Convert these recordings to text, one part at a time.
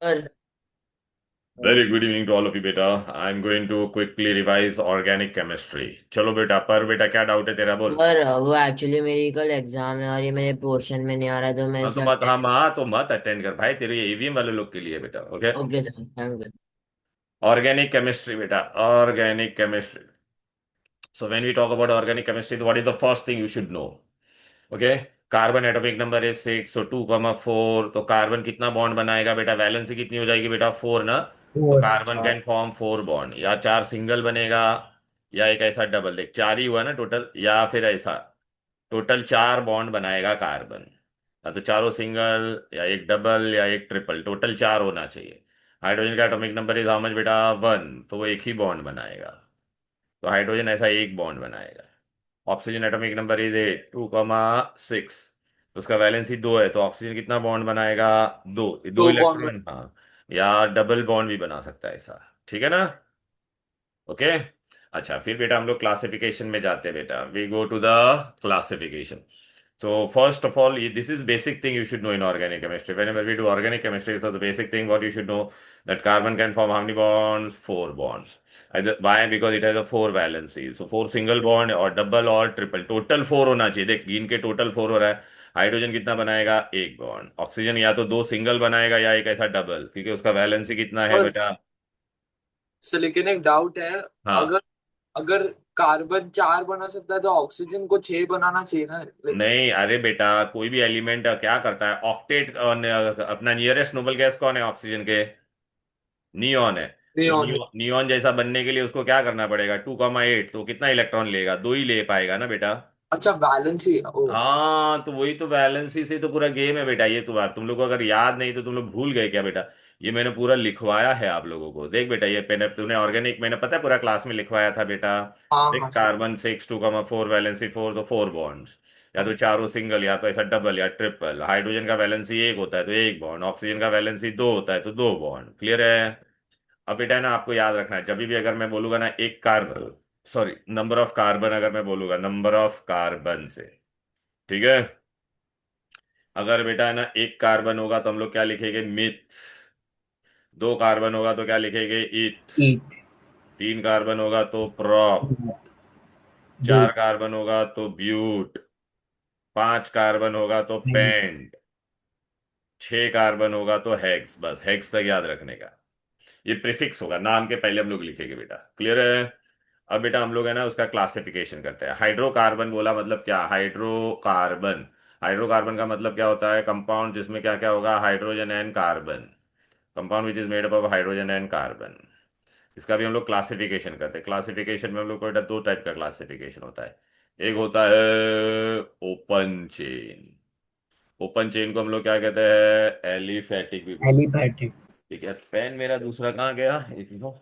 और Very good evening to all of you, बेटा. I'm going to quickly revise organic chemistry. चलो बेटा, पर बेटा क्या डाउट है तेरा, बोल. और वो एक्चुअली मेरी कल एग्जाम है और ये मेरे पोर्शन में नहीं आ रहा तो मैं हाँ तो इसे मत हाँ अटेंड। हाँ तो मत अटेंड कर भाई, तेरे ये ईवीएम वाले लोग के लिए बेटा. Okay. Okay sir, thank you. Organic chemistry बेटा, organic chemistry. So when we talk about organic chemistry, what is the first thing you should know? Okay. Carbon atomic number is 6, so 2,4. तो carbon कितना bond बनाएगा बेटा? Valency कितनी हो जाएगी बेटा? 4 ना. तो और कार्बन चार। कैन फॉर्म 4 बॉन्ड, या 4 सिंगल बनेगा, या एक ऐसा डबल. देख, 4 ही हुआ ना टोटल, या फिर ऐसा टोटल 4 बॉन्ड बनाएगा कार्बन. या तो चारों सिंगल, या एक डबल, या एक ट्रिपल. टोटल 4 होना चाहिए. हाइड्रोजन का atomic number is how much बेटा? 1. तो वो एक ही बॉन्ड बनाएगा. तो हाइड्रोजन ऐसा एक बॉन्ड बनाएगा. Oxygen atomic number is 8, 2,6. तो उसका वैलेंसी 2 है, तो ऑक्सीजन कितना बॉन्ड बनाएगा? 2. दो दो बॉन्ड। इलेक्ट्रॉन, हाँ. या डबल बॉन्ड भी बना सकता है ऐसा. ठीक है ना? ओके. अच्छा, फिर बेटा हम लोग क्लासिफिकेशन में जाते हैं बेटा. We go to the classification. So first of all, this is basic thing you should know in organic chemistry. Whenever we do organic chemistry, so the basic thing what you should know, that carbon can form how many bonds? 4 bonds. Why? Because it has a 4 valencies. So 4 single bond or double or triple. Total 4 होना चाहिए. देख, गिन के total 4 हो रहा है. Hydrogen कितना बनाएगा? एक बॉन्ड. ऑक्सीजन या तो दो सिंगल बनाएगा या एक ऐसा डबल, क्योंकि उसका वैलेंसी कितना है और बेटा? से लेकिन एक डाउट है। हाँ. अगर अगर कार्बन 4 बना सकता है तो ऑक्सीजन को 6 बनाना चाहिए ना, लाइक। नहीं, अरे बेटा, कोई भी एलिमेंट क्या करता है? ऑक्टेट. अपना नियरेस्ट नोबल गैस कौन है ऑक्सीजन के? नियॉन है. तो नियॉन। नियॉन जैसा बनने के लिए उसको क्या करना पड़ेगा? 2,8. तो कितना इलेक्ट्रॉन लेगा? दो ही ले पाएगा ना बेटा. अच्छा, बैलेंस ही ओ। हाँ, तो वही तो वैलेंसी से तो पूरा गेम है बेटा. ये तो बात तुम लोग को अगर याद नहीं तो तुम लोग भूल गए क्या बेटा? ये मैंने पूरा लिखवाया है आप लोगों को. देख बेटा, ये पेन तूने ऑर्गेनिक, मैंने पता है पूरा क्लास में लिखवाया था बेटा. हाँ हाँ देख, सर। कार्बन 6, 2,4, वैलेंसी 4, तो 4 बॉन्ड्स. या तो चारों सिंगल, या तो ऐसा डबल या ट्रिपल. हाइड्रोजन का वैलेंसी एक होता है तो एक बॉन्ड. ऑक्सीजन का वैलेंसी दो होता है तो दो बॉन्ड. क्लियर है? अब बेटा है ना, आपको याद रखना है, जब भी अगर मैं बोलूंगा ना एक carbon, sorry, number of carbon, अगर मैं बोलूंगा नंबर ऑफ कार्बन से, ठीक है, अगर बेटा है ना एक कार्बन होगा तो हम लोग क्या लिखेंगे? मिथ. दो कार्बन होगा तो क्या लिखेंगे? इथ. ईट। तीन कार्बन होगा तो प्रॉप. चार बूट। कार्बन होगा तो ब्यूट. पांच कार्बन होगा तो पेंट. छह कार्बन होगा तो हेक्स. बस हेक्स तक याद रखने का. ये प्रीफिक्स होगा, नाम के पहले हम लोग लिखेंगे बेटा. क्लियर है? अब बेटा हम लोग है ना उसका क्लासिफिकेशन करते हैं. हाइड्रोकार्बन बोला मतलब क्या? हाइड्रोकार्बन. हाइड्रोकार्बन का मतलब क्या होता है? कंपाउंड जिसमें क्या क्या होगा? Hydrogen and carbon. Compound which is made up of hydrogen and carbon. इसका भी हम लोग क्लासिफिकेशन करते हैं. क्लासिफिकेशन में हम लोग को बेटा दो टाइप का क्लासिफिकेशन होता है. एक होता है ओपन चेन. ओपन चेन को हम लोग क्या कहते हैं? एलिफेटिक भी बोलते हैं. एलिफैटिक। ठीक है, फैन मेरा दूसरा कहाँ गया? एक देखो.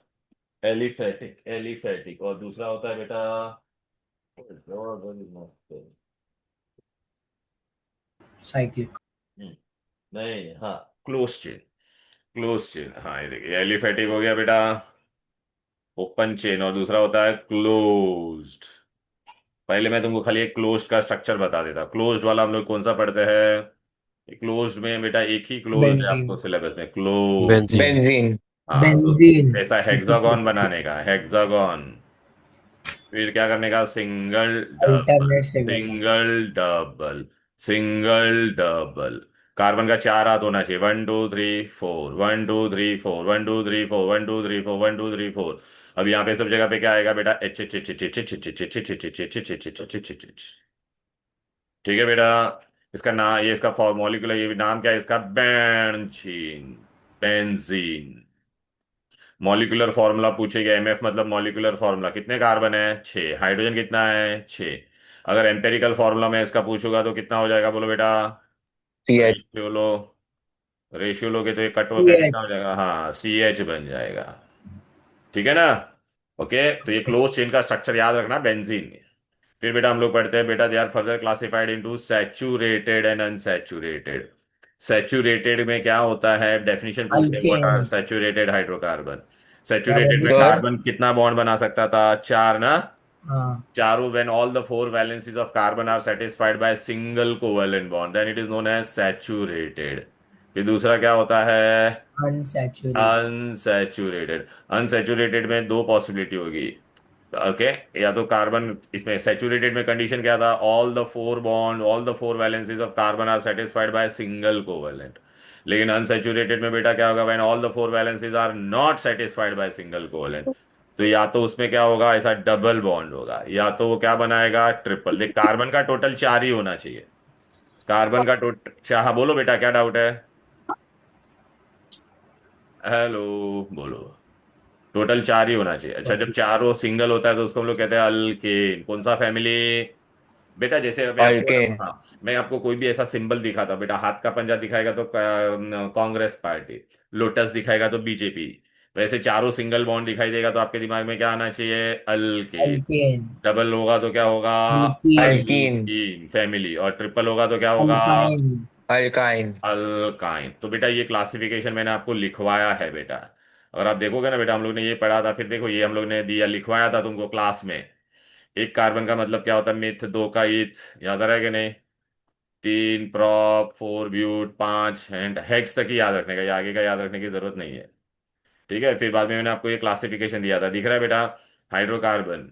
Aliphatic, aliphatic. और दूसरा होता है बेटा, साइक्लिक। नहीं, हाँ, क्लोज चेन. क्लोज चेन, हाँ, ये देखिए एलिफेटिक हो गया बेटा, ओपन चेन. और दूसरा होता है क्लोज्ड. पहले मैं तुमको खाली एक क्लोज्ड का स्ट्रक्चर बता देता. क्लोज्ड वाला हम लोग कौन सा पढ़ते हैं? क्लोज्ड में बेटा एक ही क्लोज्ड है बेंजीन। आपको सिलेबस में, क्लोज. बेंजीन। बेंजीन। हाँ, तो बेंजीन। ऐसा हेक्सागोन बनाने का, हेक्सागोन. फिर क्या करने का? सिंगल डबल, अल्टरनेट से करना। Single double, single double. Carbon का चार हाथ होना चाहिए. 1 2 3 4, 1 2 3 4, 1 2 3 4, 1 2 3 4, 1 2 3 4. अब यहाँ पे सब जगह पे क्या आएगा बेटा? H H H H H H H H H H H H H H H H H H. ठीक है बेटा. इसका नाम, ये इसका मॉलिक्यूलर, ये नाम क्या है इसका? बेंजीन. बेंजीन. मॉलिक्यूलर फॉर्मूला पूछेगा. एमएफ मतलब मॉलिक्यूलर फॉर्मूला. कितने कार्बन है? 6. हाइड्रोजन कितना है? 6. अगर एम्पेरिकल फॉर्मूला में इसका पूछूंगा तो कितना हो जाएगा? बोलो बेटा. पीएच। रेशियो लो. रेशियो लोगे तो ये कट होकर ये कितना हो जाएगा? हाँ, सी एच बन जाएगा. ठीक है ना? ओके. तो ये क्लोज चेन का स्ट्रक्चर याद रखना, बेंजीन. फिर बेटा हम लोग पढ़ते हैं बेटा, they are further classified into saturated and unsaturated. Saturated में क्या होता है? डेफिनेशन पूछते हैं, what are alkanes. Saturated hydrocarbon. क्या सैचुरेटेड बोली में सर? सर, कार्बन कितना बॉन्ड बना सकता था? चार ना. हाँ। चारों, when all the four valencies of carbon are satisfied by single covalent bond, then it is known as saturated. फिर दूसरा क्या होता है? अनसैचुरेटेड। अनसैचुरेटेड। अनसैचुरेटेड में दो पॉसिबिलिटी होगी। ओके, या तो कार्बन, इसमें सैचुरेटेड में कंडीशन क्या था, all the four valencies of carbon are satisfied by single covalent. लेकिन अनसैचुरेटेड में बेटा क्या होगा, when all the four valencies are not satisfied by single covalent. तो या तो उसमें क्या होगा, ऐसा डबल बॉन्ड होगा, या तो वो क्या बनाएगा, ट्रिपल। देख, कार्बन का टोटल चार ही होना चाहिए। कार्बन का टोटल, अच्छा हाँ बोलो बेटा, क्या डाउट है? हेलो, बोलो। टोटल चार ही होना चाहिए। अच्छा, जब चारों सिंगल होता है तो उसको हम लोग कहते हैं अल्केन। कौन सा फैमिली? बेटा जैसे मैं आपको, अल्केन। हाँ, मैं आपको कोई भी ऐसा सिंबल दिखाता, बेटा हाथ का पंजा दिखाएगा तो कांग्रेस पार्टी, लोटस दिखाएगा तो बीजेपी। वैसे चारों सिंगल बॉन्ड दिखाई देगा तो आपके दिमाग में क्या आना चाहिए, अल्केन। अल्केन। डबल होगा तो क्या होगा, अल्कीन। अल्कीन। Alkyne family. और ट्रिपल होगा तो क्या होगा, अल्काइन। अल्काइन। अल्काइन। तो बेटा ये क्लासिफिकेशन मैंने आपको लिखवाया है बेटा। अगर आप देखोगे ना बेटा, हम लोग ने ये पढ़ा था, फिर देखो ये हम लोग ने दिया, लिखवाया था तुमको क्लास में। एक कार्बन का मतलब क्या होता है, मिथ, दो का ईथ, याद आ रहा है कि नहीं? तीन प्रॉप, फोर ब्यूट, पांच एंड हेक्स तक ही याद रखने का, ये आगे का याद रखने की जरूरत नहीं है। ठीक है, फिर बाद में मैंने आपको ये क्लासिफिकेशन दिया था, दिख रहा है बेटा? Hydrocarbon,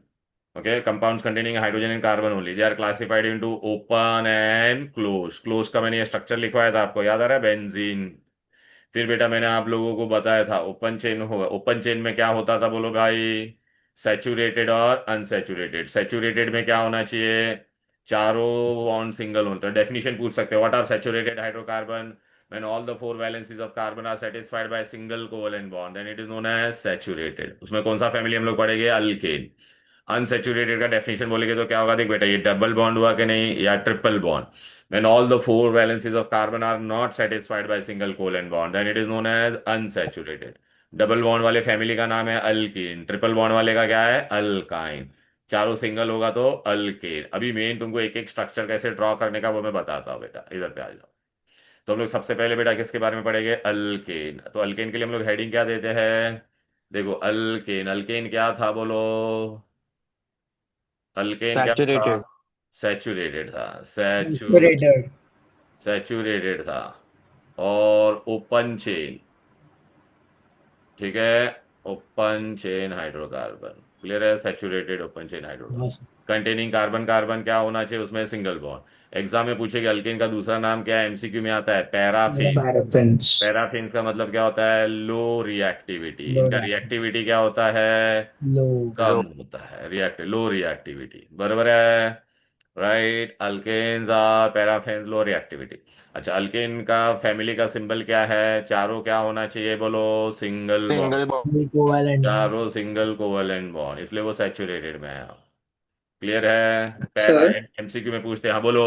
okay, compounds containing hydrogen and carbon only, they are classified into open and close. Close का मैंने ये स्ट्रक्चर लिखवाया था आपको, याद आ रहा है? बेंजीन। फिर बेटा मैंने आप लोगों को बताया था ओपन चेन होगा, ओपन चेन में क्या होता था बोलो भाई, सैचुरेटेड और अनसैचुरेटेड। सैचुरेटेड में क्या होना चाहिए, चारों बॉन्ड सिंगल होता है। डेफिनेशन पूछ सकते हो, what are saturated hydrocarbon, when all the four valencies of carbon are satisfied by a single covalent bond then it is known as saturated। उसमें कौन सा फैमिली हम लोग पढ़ेंगे, अल्केन। अनसैचुरेटेड का डेफिनेशन बोलेंगे तो क्या होगा, देख बेटा, ये डबल बॉन्ड हुआ कि नहीं, या triple bond. When all the four valencies of carbon are not satisfied by single covalent bond, then it is known as unsaturated। Double bond वाले फैमिली का नाम है अल्कीन, ट्रिपल बॉन्ड वाले का क्या है, अल्काइन। चारों सिंगल होगा तो अल्केन। अभी मेन तुमको एक एक स्ट्रक्चर कैसे ड्रॉ करने का वो मैं बताता हूँ बेटा, इधर पे आ जाओ। तो हम लोग सबसे पहले बेटा किसके बारे में पढ़ेंगे, अल्केन। तो अल्केन के लिए हम लोग हेडिंग क्या देते हैं, देखो अल्केन, अल्केन क्या था बोलो, अल्केन क्या था, सैचुरेटेड। सैचुरेटेड था। सैचुरेटेड। सैचुरेटेड था और ओपन चेन। ठीक है, ओपन चेन हाइड्रोकार्बन, क्लियर है, सैचुरेटेड ओपन चेन हाइड्रोकार्बन बस। कंटेनिंग कार्बन, कार्बन क्या होना चाहिए उसमें, सिंगल बॉन्ड। एग्जाम में पूछेगा अल्केन का दूसरा नाम क्या है, एमसीक्यू में आता है पैराफिन्स। पैराफिन्स। पैराफिन्स का मतलब क्या होता है, लो रिएक्टिविटी। लो इनका रैप। रिएक्टिविटी क्या होता है, लो। कम लो। होता है, लो रिएक्टिविटी, बराबर है, right. Alkanes are paraffin, low reactivity. अच्छा, अल्केन का फैमिली का सिंबल क्या है, चारों क्या होना चाहिए बोलो, single single bond. Bond. Equivalent. चारों सिंगल कोवलेंट बॉन्ड, इसलिए वो सैचुरेटेड में है। क्लियर है? पैरा सर, एमसीक्यू में पूछते हैं, हाँ बोलो।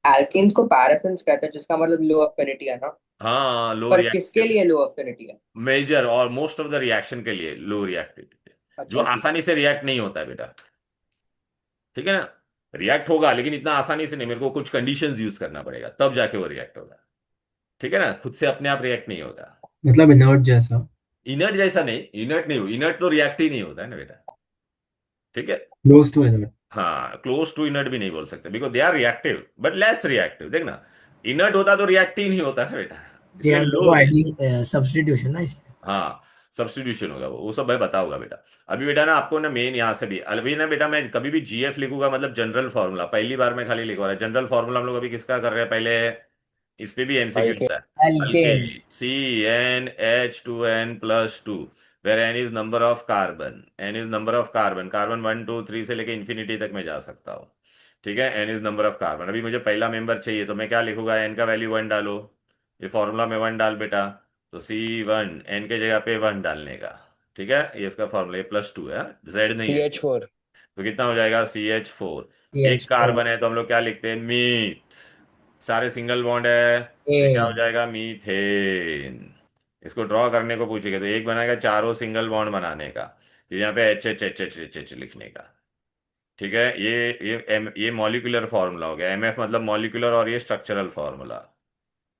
एल्केन्स को पैराफिन्स कहते हैं जिसका मतलब लो अफिनिटी है ना। हाँ, लो पर किसके रिएक्टिव, लिए लो अफिनिटी है? मेजर और मोस्ट ऑफ द रिएक्शन के लिए लो रिएक्टिविटी, जो अच्छा ठीक है। आसानी से रिएक्ट नहीं होता है बेटा। ठीक है ना, रिएक्ट होगा लेकिन इतना आसानी से नहीं, मेरे को कुछ कंडीशंस यूज करना पड़ेगा तब जाके वो रिएक्ट होगा। ठीक है ना, खुद से अपने आप रिएक्ट नहीं होगा। मतलब इनर्ट जैसा। इनर्ट जैसा नहीं, इनर्ट नहीं हो, इनर्ट तो रिएक्ट ही नहीं होता है ना बेटा। ठीक है, क्लोज टू इनर्ट। हाँ, क्लोज टू इनर्ट भी नहीं बोल सकते, because they are reactive but less reactive. देखना, इनर्ट होता तो रिएक्ट ही नहीं होता ना बेटा, इसलिए लो। वो आईडी सब्स्टिट्यूशन ना इसलिए। हाँ, सब्स्टिट्यूशन होगा, वो सब मैं बताऊंगा बेटा। अभी बेटा ना आपको ना मेन यहाँ से भी, अभी ना बेटा मैं कभी भी जीएफ लिखूंगा मतलब जनरल फॉर्मूला, पहली बार मैं खाली लिखवा रहा है जनरल फॉर्मूला। हम लोग अभी किसका कर रहे हैं पहले, इस पे भी एमसीक्यू अल्केन। होता है। Alkane, alkanes. CnH2n+2, where n is number of carbon, n is number of carbon, carbon 1 2 3 से लेके इन्फिनिटी तक मैं जा सकता हूँ। ठीक है, n is number of carbon. अभी मुझे पहला मेंबर चाहिए तो मैं क्या लिखूंगा, एन का वैल्यू 1 डालो, ये फॉर्मूला में 1 डाल बेटा, तो C1 एन के जगह पे 1 डालने का। ठीक है, ये इसका फॉर्मूला, ये +2 है, जेड नहीं सी है। एच फोर तो कितना हो जाएगा, CH4। एक CH4। कार्बन है तो हम लोग क्या लिखते हैं, मीथ। सारे सिंगल बॉन्ड है तो क्या हो एन। जाएगा, मीथेन। इसको ड्रॉ करने को पूछेगा तो एक बनाएगा चारों सिंगल बॉन्ड बनाने का, फिर यहाँ पे एच लिखने का। ठीक है, ये मॉलिक्यूलर फार्मूला हो गया, एमएफ मतलब मॉलिक्यूलर, और ये स्ट्रक्चरल फार्मूला।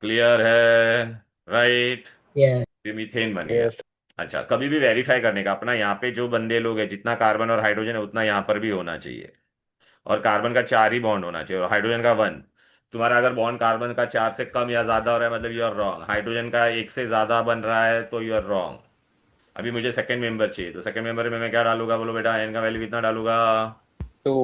क्लियर है, राइट। यस। ये मीथेन बन गया। यस। अच्छा, कभी भी वेरीफाई करने का अपना, यहाँ पे जो बंदे लोग हैं जितना कार्बन और हाइड्रोजन है उतना यहाँ पर भी होना चाहिए, और कार्बन का चार ही बॉन्ड होना चाहिए और हाइड्रोजन का 1। तुम्हारा अगर बॉन्ड कार्बन का 4 से कम या ज्यादा हो रहा है मतलब यू आर रॉन्ग, हाइड्रोजन का 1 से ज्यादा बन रहा है तो यू आर रॉन्ग। अभी मुझे सेकंड मेंबर चाहिए, तो सेकंड मेंबर में मैं क्या डालूंगा बोलो बेटा, एन का वैल्यू कितना डालूंगा? 2।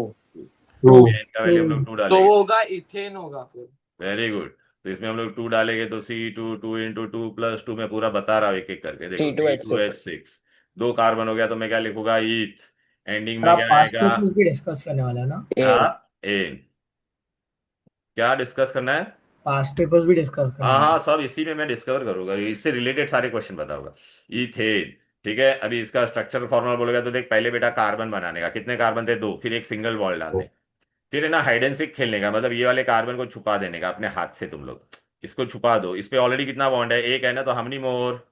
तो True. अभी एन का वैल्यू हम लोग 2 तो डालेंगे। वो होगा इथेन होगा फिर। Very good. तो इसमें हम लोग 2 डालेंगे तो C2 2 इंटू 2 + 2, मैं पूरा बता रहा हूँ एक एक करके, देखो C2H6। C2H6, 2 कार्बन हो गया तो मैं क्या लिखूंगा? ईथ। एंडिंग और में आप क्या पास्ट आएगा? पेपर्स भी डिस्कस करने वाला है ना? हाँ, एन। एन। क्या डिस्कस करना है? पास्ट पेपर्स भी डिस्कस करने हाँ वाला हाँ, है। सब इसी में मैं डिस्कवर करूंगा, इससे रिलेटेड सारे क्वेश्चन बताऊंगा। इथेन। ठीक है, अभी इसका स्ट्रक्चर फॉर्मूला बोलेगा तो देख, पहले बेटा कार्बन बनाने का, कितने कार्बन थे? 2, फिर एक सिंगल बॉन्ड डालने, फिर है ना हाइड एंड सीक खेलने का, मतलब ये वाले कार्बन को छुपा देने का अपने हाथ से, तुम लोग इसको छुपा दो, इस पे ऑलरेडी कितना बॉन्ड है? एक है ना, तो हमनी मोर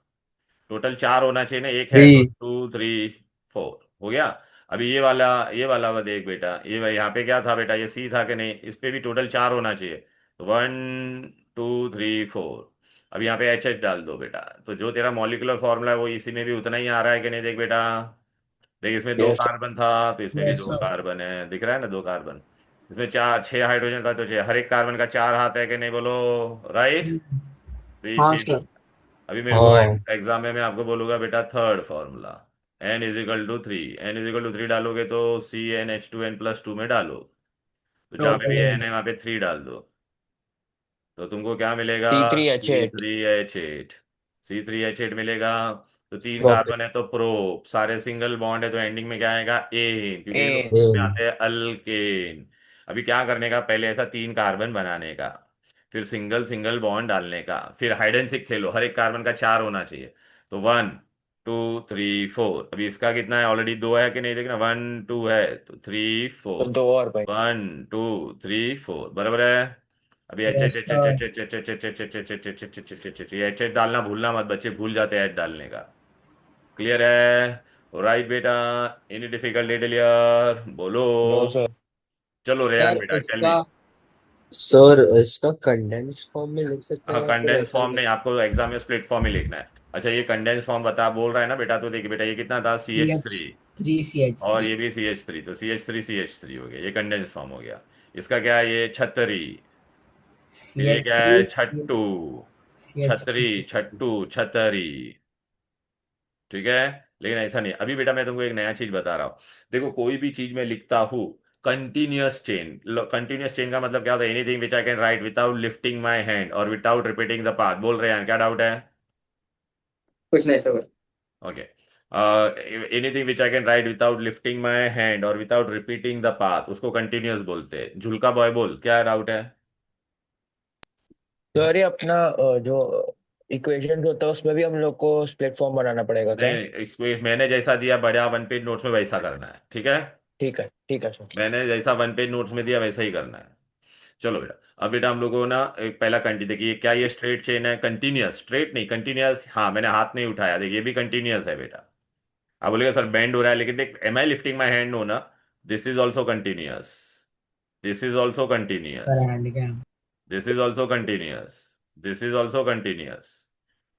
टोटल 4 होना चाहिए ना, एक है तो 3. 2 3 4 हो गया। अभी ये वाला वो देख बेटा, यहाँ पे क्या था बेटा? ये सी था कि नहीं? इस पे भी टोटल 4 होना चाहिए, तो 1 2 3 4। अब यहाँ पे एच डाल दो बेटा, तो जो तेरा मॉलिक्यूलर फॉर्मूला है वो इसी में भी उतना ही आ रहा है कि नहीं? देख बेटा, देख इसमें 2 यस। कार्बन था तो इसमें भी यस 2 सर. कार्बन है, दिख रहा है ना? 2 कार्बन। इसमें 4 6 हाइड्रोजन था तो हर एक कार्बन का 4 हाथ है कि नहीं बोलो? राइट। तो ये हाँ तीन। सर। अभी मेरे को हाँ। एग्जाम में मैं आपको बोलूंगा बेटा थर्ड फॉर्मूला, n = 3, n = 3 डालोगे तो CnH2n+2 में डालो, तो जहाँ पे भी n है वहाँ पे 3 डाल दो, तो तुमको क्या मिलेगा? C3H8। C3H8। C3H8 मिलेगा। तो 3 ओके। कार्बन है तो प्रोप, सारे सिंगल बॉन्ड है तो एंडिंग में क्या आएगा? एन, क्योंकि ये लोग ए। इसमें आते हैं अल्केन। अभी क्या करने का? पहले ऐसा 3 कार्बन बनाने का, फिर सिंगल सिंगल बॉन्ड डालने का, फिर हाइड एंड सीक खेलो, हर एक कार्बन का 4 होना चाहिए, तो 1 2 3 4। अभी इसका कितना है? ऑलरेडी 2 है कि नहीं? देखना, 1 2 है तो 3 4, तो 2 और भाई। 1 2 3 4 बराबर है। अभी H H yes H H sir. H H H H H H H H H H H H H H H डालना भूलना मत, बच्चे भूल जाते हैं एच डालने का। क्लियर है? राइट बेटा। एनी डिफिकल्ट डिटेलियर बोलो। No sir. चलो रेयान सर बेटा टेल मी। इसका सर इसका कंडेंस फॉर्म में लिख सकते हाँ, हैं या फिर कंडेंस ऐसा ही फॉर्म नहीं, आपको एग्जाम में स्प्लिट फॉर्म ही लिखना है। अच्छा, ये कंडेंस फॉर्म बता बोल रहा है ना बेटा, तो देखिए बेटा ये कितना था? CH3, CH3 और CH3. ये भी CH3, तो CH3 हो गया, ये कंडेंस फॉर्म हो गया। इसका क्या है? ये छतरी। फिर ये क्या है? CH3 छट्टू। छतरी, CH3. छट्टू, छतरी। ठीक है। लेकिन ऐसा नहीं, अभी बेटा मैं तुमको एक नया चीज बता रहा हूँ। देखो, कोई भी चीज मैं लिखता हूँ, कंटिन्यूअस चेन, कंटिन्यूअस चेन का मतलब क्या होता है? Anything which I can write without lifting my hand और विदाउट रिपीटिंग द पाथ। बोल रहे हैं क्या डाउट है? कुछ नहीं sir. Okay. Anything which I can write without lifting my hand और विदाउट रिपीटिंग द पाथ, उसको कंटिन्यूअस बोलते हैं। झुलका बॉय बोल, क्या डाउट है? तो अरे अपना जो इक्वेशन होता है उसमें भी हम लोग को स्प्लिट फॉर्म बनाना पड़ेगा क्या? नहीं, इसमें मैंने जैसा दिया बढ़िया 1 पेज नोट्स में वैसा करना है, ठीक है? ठीक है सर। मैंने जैसा 1 पेज नोट्स में दिया वैसा ही करना है। चलो बेटा, अब बेटा हम लोगों को ना एक पहला कंटी देखिए, क्या ये स्ट्रेट चेन है? कंटिन्यूअस, स्ट्रेट नहीं, कंटिन्यूअस। हाँ, मैंने हाथ नहीं उठाया, देखिए ये भी कंटिन्यूअस है बेटा। आप बोलेगा सर बेंड हो रहा है, लेकिन देख, am I lifting my hand? No ना। This is also continuous, this is also पर कंटिन्यूअस, हैंड क्या? This is also continuous, this is also continuous,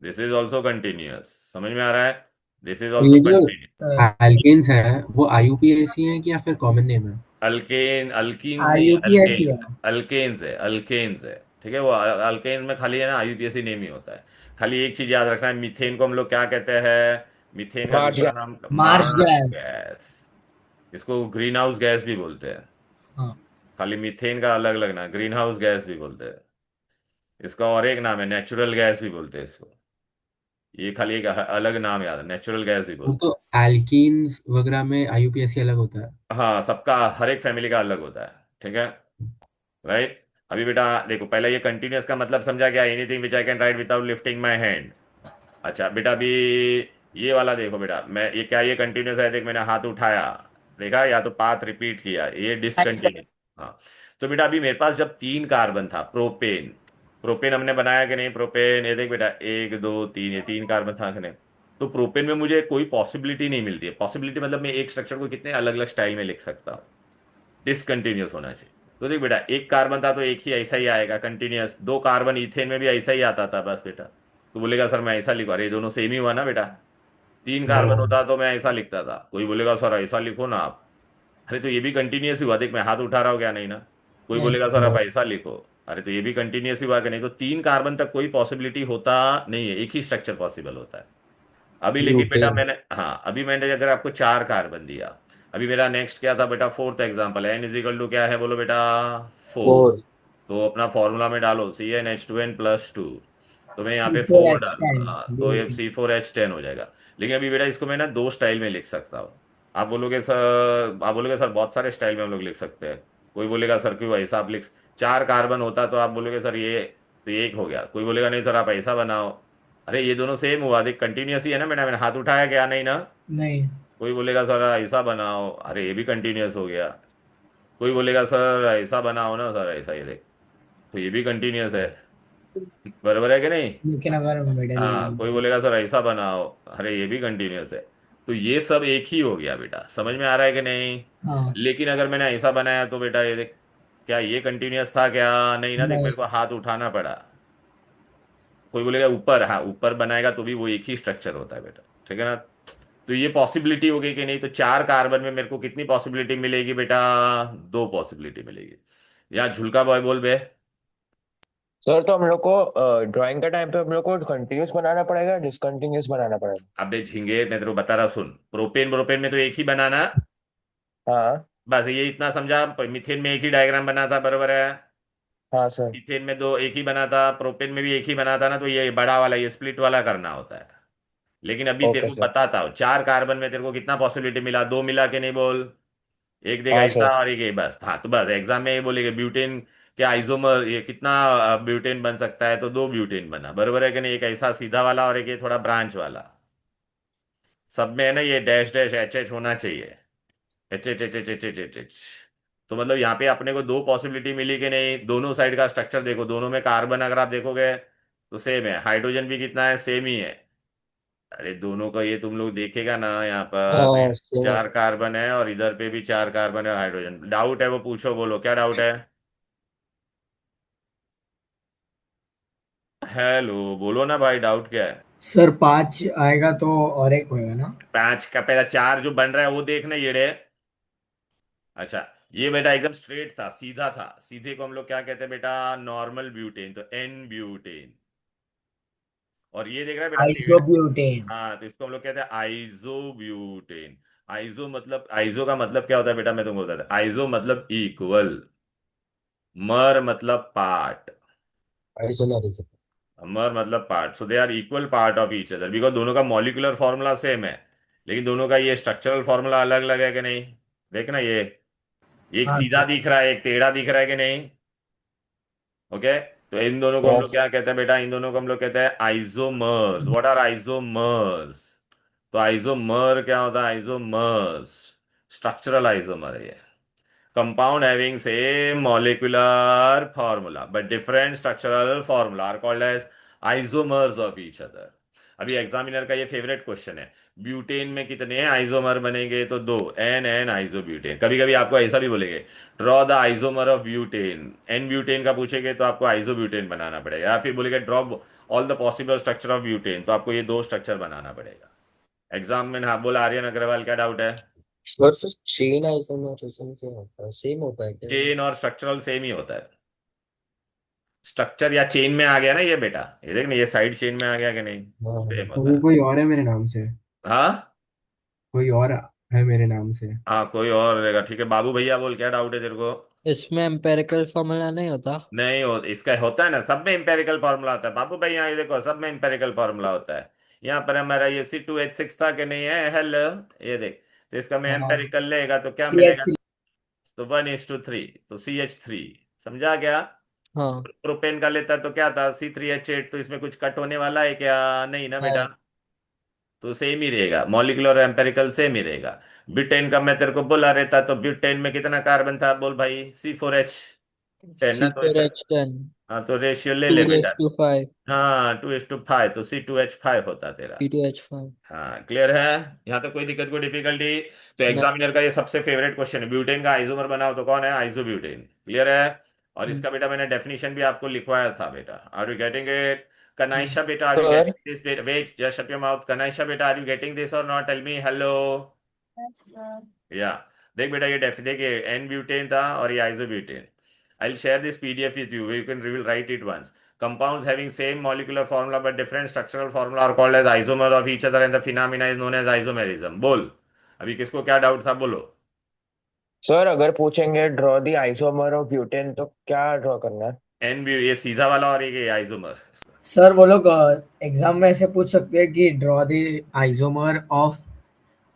this is also continuous. समझ में आ रहा है? दिस इज ऑल्सो ये जो कंटिन्यूअस। एल्केन्स हैं वो आईयूपीएसी हैं कि या फिर कॉमन नेम है? अल्केन, अल्कीन्स नहीं है, IUPAC अल्केन, है. अल्केन्स है, अल्केन्स है। ठीक है, वो अल्केन में खाली है ना IUPAC नेम ही होता है। खाली एक चीज याद रखना है, मीथेन को हम लोग क्या कहते हैं? मीथेन का मार्च दूसरा गया। नाम मार्श मार्श गैस. गैस। इसको ग्रीन हाउस गैस भी बोलते हैं। हाँ. खाली मीथेन का अलग अलग ना, ग्रीन हाउस गैस भी बोलते हैं। इसका और एक नाम है, नेचुरल गैस भी बोलते हैं इसको। ये खाली एक अलग नाम याद है, नेचुरल गैस भी वो बोलते तो एल्कीन्स वगैरह में आईयूपीएसी अलग होता है। हैं। हाँ, सबका हर एक फैमिली का अलग होता है। ठीक है। राइट। अभी बेटा देखो, पहला ये कंटिन्यूअस का मतलब समझा क्या? Anything which I can write without lifting my hand. अच्छा बेटा, अभी ये वाला देखो बेटा, मैं ये क्या, ये कंटिन्यूअस है? देख, मैंने हाथ उठाया, देखा? या तो पाथ रिपीट किया, ये डिसकंटिन्यू। हाँ। तो बेटा अभी मेरे पास जब 3 कार्बन था, प्रोपेन, प्रोपेन हमने बनाया कि नहीं? प्रोपेन, ये देख बेटा, 1 2 3, ये 3 कार्बन था कि नहीं? तो प्रोपेन में मुझे कोई पॉसिबिलिटी नहीं मिलती है। पॉसिबिलिटी मतलब मैं एक स्ट्रक्चर को कितने अलग अलग स्टाइल में लिख सकता हूँ। डिसकंटिन्यूअस होना चाहिए। तो देख बेटा, एक कार्बन था तो एक ही ऐसा ही आएगा कंटिन्यूअस, 2 कार्बन इथेन में भी ऐसा ही आता था बस बेटा। तो बोलेगा सर मैं ऐसा लिखवा, अरे दोनों सेम ही हुआ ना बेटा। 3 कार्बन होता तो मैं ऐसा लिखता था, कोई बोलेगा सर ऐसा लिखो ना आप। अरे तो ये भी कंटिन्यूअस ही हुआ, देख मैं हाथ उठा रहा हूँ क्या? नहीं ना। कोई नहीं. बोलेगा सर आप ऐसा लिखो। अरे तो ये भी कंटिन्यूस हुआ कि नहीं, तो 3 कार्बन तक कोई पॉसिबिलिटी होता नहीं है, एक ही स्ट्रक्चर पॉसिबल होता है। अभी लेकिन बेटा ब्यूटेन। मैंने, हाँ अभी मैंने अगर आपको 4 कार्बन दिया, अभी मेरा नेक्स्ट क्या था बेटा, फोर्थ एग्जांपल है, n = क्या है बोलो बेटा, 4। 4। तो अपना फॉर्मूला में डालो CnH2n+2, तो मैं यहाँ पे फोर 4 एच डालूंगा, टेन हाँ, तो ये ब्यूटेन। C4H10 हो जाएगा। लेकिन अभी बेटा इसको मैं ना 2 स्टाइल में लिख सकता हूँ। आप बोलोगे सर बहुत सारे स्टाइल में हम लोग लिख सकते हैं। कोई बोलेगा सर क्यों ऐसा आप लिख, 4 कार्बन होता तो आप बोलोगे सर ये तो ये एक हो गया, कोई बोलेगा नहीं सर आप ऐसा बनाओ। अरे ये दोनों सेम हुआ, देख कंटिन्यूस ही है ना बेटा, मैंने हाथ उठाया क्या, नहीं ना। नहीं। कोई बोलेगा सर ऐसा बनाओ, अरे ये भी कंटिन्यूस हो गया। कोई बोलेगा सर ऐसा बनाओ ना सर, ऐसा ये देख, तो ये भी कंटिन्यूस है, बराबर है कि नहीं। लेकिन अगर मिडिल। हाँ कोई बोलेगा सर ऐसा बनाओ, अरे ये भी कंटिन्यूस है। तो ये सब एक ही हो गया बेटा, समझ में आ रहा है कि नहीं। हाँ। लेकिन अगर मैंने ऐसा बनाया तो बेटा ये देख, क्या ये कंटिन्यूस था क्या, नहीं ना, देख नहीं। मेरे को हाथ उठाना पड़ा। कोई बोलेगा ऊपर, हाँ ऊपर बनाएगा तो भी वो एक ही स्ट्रक्चर होता है बेटा, ठीक है ना। तो ये पॉसिबिलिटी हो गई कि नहीं, तो 4 कार्बन में मेरे को कितनी पॉसिबिलिटी मिलेगी बेटा, 2 पॉसिबिलिटी मिलेगी। या झुलका बॉय बोल बे। सर तो हम लोग को ड्राइंग का टाइम पे हम लोग को कंटिन्यूस बनाना पड़ेगा, डिसकंटिन्यूस बनाना पड़ेगा? अबे झिंगे मैं तेरे को बता रहा, सुन, प्रोपेन प्रोपेन में तो एक ही बनाना, हाँ। बस ये इतना समझा। मीथेन में एक ही डायग्राम बना था, बरोबर है। हाँ सर। मीथेन में दो एक ही बना था, प्रोपेन में भी एक ही बना था ना, तो ये बड़ा वाला ये स्प्लिट वाला करना होता है। लेकिन अभी तेरे ओके को सर। बताता हूँ, 4 कार्बन में तेरे को कितना पॉसिबिलिटी मिला, 2 मिला के नहीं बोल। एक देगा हाँ ऐसा सर। और एक ये, बस हाँ, तो बस एग्जाम में ये बोलेंगे ब्यूटेन के आइसोमर ये कितना ब्यूटेन बन सकता है, तो 2 ब्यूटेन बना, बरोबर है कि नहीं। एक ऐसा सीधा वाला और एक ये थोड़ा ब्रांच वाला। सब में है ना ये डैश डैश एच एच होना चाहिए, H H H H H H H H. तो मतलब यहाँ पे अपने को 2 पॉसिबिलिटी मिली कि नहीं, दोनों साइड का स्ट्रक्चर देखो, दोनों में कार्बन अगर आप देखोगे तो सेम है, हाइड्रोजन भी कितना है, सेम ही है। अरे दोनों का ये तुम लोग देखेगा ना यहाँ पर, हाँ सेम है। 4 कार्बन है और इधर पे भी 4 कार्बन है और हाइड्रोजन। डाउट है वो पूछो, बोलो क्या डाउट है। हेलो बोलो ना भाई, डाउट क्या है। सर 5 आएगा तो और एक होएगा ना। 5 का पहला 4 जो बन रहा है वो देखना ये रे। अच्छा, ये बेटा एकदम स्ट्रेट था, सीधा था, सीधे को हम लोग क्या कहते हैं बेटा, नॉर्मल ब्यूटेन, तो एन ब्यूटेन। और ये देख रहा है बेटा टेढ़, आइसोब्यूटेन। हाँ तो इसको हम लोग कहते हैं आइजो ब्यूटेन। आइजो मतलब, आइजो का मतलब क्या होता है बेटा, मैं तुमको बताता हूँ। आइजो मतलब इक्वल, मर मतलब पार्ट, आइसोमेरिज्म। मर मतलब part, so they are equal part of each other, because दोनों का मॉलिक्यूलर फॉर्मूला सेम है, लेकिन दोनों का ये स्ट्रक्चरल फॉर्मूला अलग अलग है कि नहीं। देखना ये, एक हाँ सीधा सर। दिख रहा है एक टेढ़ा दिख रहा है कि नहीं। ओके, तो इन दोनों को हम लोग यस। क्या कहते हैं बेटा, इन दोनों को हम लोग कहते हैं आइसोमर्स। व्हाट आर आइसोमर्स, तो आइसोमर क्या होता है, आइसोमर्स स्ट्रक्चरल आइसोमर है ये, compound having same molecular formula but different structural formula are called as isomers of each other। अभी एग्जामिनर का ये फेवरेट क्वेश्चन है, ब्यूटेन में कितने आइसोमर बनेंगे, तो 2, एन एन आइसोब्यूटेन। कभी कभी आपको ऐसा भी बोलेंगे, draw the isomer of butane, n butane का पूछेंगे तो आपको आइसोब्यूटेन बनाना पड़ेगा, या फिर बोलेंगे draw all the possible structure of butane, तो आपको ये 2 स्ट्रक्चर बनाना पड़ेगा। एग्जाम में हाँ बोला, आर्यन अग्रवाल क्या डाउट है। सर फिर चेन आइसोमेरिज्म क्या होता है, सेम होता है क्या? चेन और स्ट्रक्चरल सेम ही होता है, स्ट्रक्चर या चेन में आ गया ना ये बेटा, ये देख ना ये साइड चेन में आ गया कि नहीं, हाँ हाँ। सेम तो होता वो है। कोई और है मेरे नाम से। हाँ कोई और है मेरे नाम से। हाँ कोई और रहेगा, ठीक है। बाबू भैया बोल क्या डाउट है तेरे को। इसमें एम्पेरिकल फॉर्मूला नहीं होता? नहीं हो, इसका होता है ना, सब में इंपेरिकल फॉर्मूला होता है बाबू भैया, ये देखो सब में इंपेरिकल फॉर्मूला होता है। यहाँ पर हमारा ये C2H6 था कि नहीं है, हेलो, ये देख, तो इसका मैं हाँ। एम्पेरिकल लेगा तो क्या सी एच मिलेगा, थ्री। तो 1:3, तो CH3, समझा क्या। हाँ। प्रोपेन का लेता तो क्या था, C3H8, तो इसमें कुछ कट होने वाला है क्या, नहीं ना बेटा, नहीं। तो सेम ही रहेगा, मॉलिक्यूलर और एम्पेरिकल सेम ही रहेगा। ब्यूटेन का मैं तेरे को बोला रहता, तो ब्यूटेन में कितना कार्बन था बोल भाई, C4H10 ना, तो ऐसा, C4H10। हाँ तो रेशियो ले टू ले रेस बेटा। Two five. हाँ 2:5, तो C2H5 होता तेरा। C2H5। हाँ क्लियर है, यहाँ तो कोई दिक्कत कोई डिफिकल्टी। तो नहीं। एग्जामिनर का ये सबसे फेवरेट क्वेश्चन है, ब्यूटेन का आइसोमर बनाओ तो कौन है, आइसोब्यूटेन, क्लियर है। और इसका बेटा मैंने डेफिनेशन भी आपको लिखवाया था बेटा, are you getting it. Kanaisha बेटा, are you sir getting this, wait just shut your mouth, Kanaisha बेटा आर यू गेटिंग दिस और नॉट, टेल मी हेलो। या देख बेटा ये देखिए एन ब्यूटेन था और ये isobutane. I'll share this PDF with you. You can write it once. Compounds having same molecular formula but different structural formula are called as isomer of each other and the phenomena is known as isomerism. बोल अभी किसको क्या doubt था बोलो. Sir अगर पूछेंगे draw the isomer of butane तो क्या ड्रॉ करना है? एन ये सीधा वाला और ये आइसोमर. सर वो लोग एग्जाम में ऐसे पूछ सकते हैं कि draw the isomer of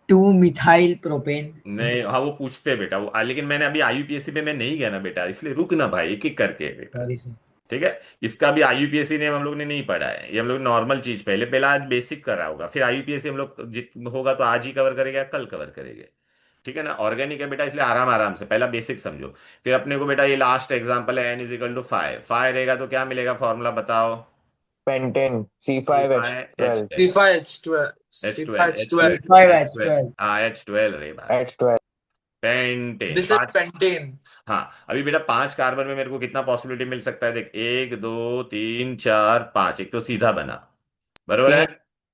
2 methyl propane. नहीं हाँ वो पूछते हैं बेटा वो लेकिन मैंने अभी IUPAC पे मैं नहीं गया ना बेटा इसलिए रुक ना भाई एक एक करके बेटा. Sorry sir. ठीक है. इसका भी IUPAC ने हम लोग ने नहीं पढ़ा है. ये हम लोग नॉर्मल चीज पहले पहला आज बेसिक कर रहा होगा फिर IUPAC हम लोग होगा तो आज ही कवर करेगा या कल कवर करेंगे. ठीक है ना. ऑर्गेनिक है बेटा इसलिए आराम आराम से पहला बेसिक समझो. फिर अपने को बेटा ये लास्ट एग्जांपल है N = 5 5 रहेगा तो क्या मिलेगा फॉर्मूला बताओ. Pentane C5H12 C5H12 H12 C5H12 5H12 हाँ H12 रे भाई. H12 pentane this is 5. Pentane. हाँ अभी बेटा 5 कार्बन में मेरे को कितना पॉसिबिलिटी मिल सकता है देख 1 2 3 4 5 एक तो सीधा बना बरोबर है.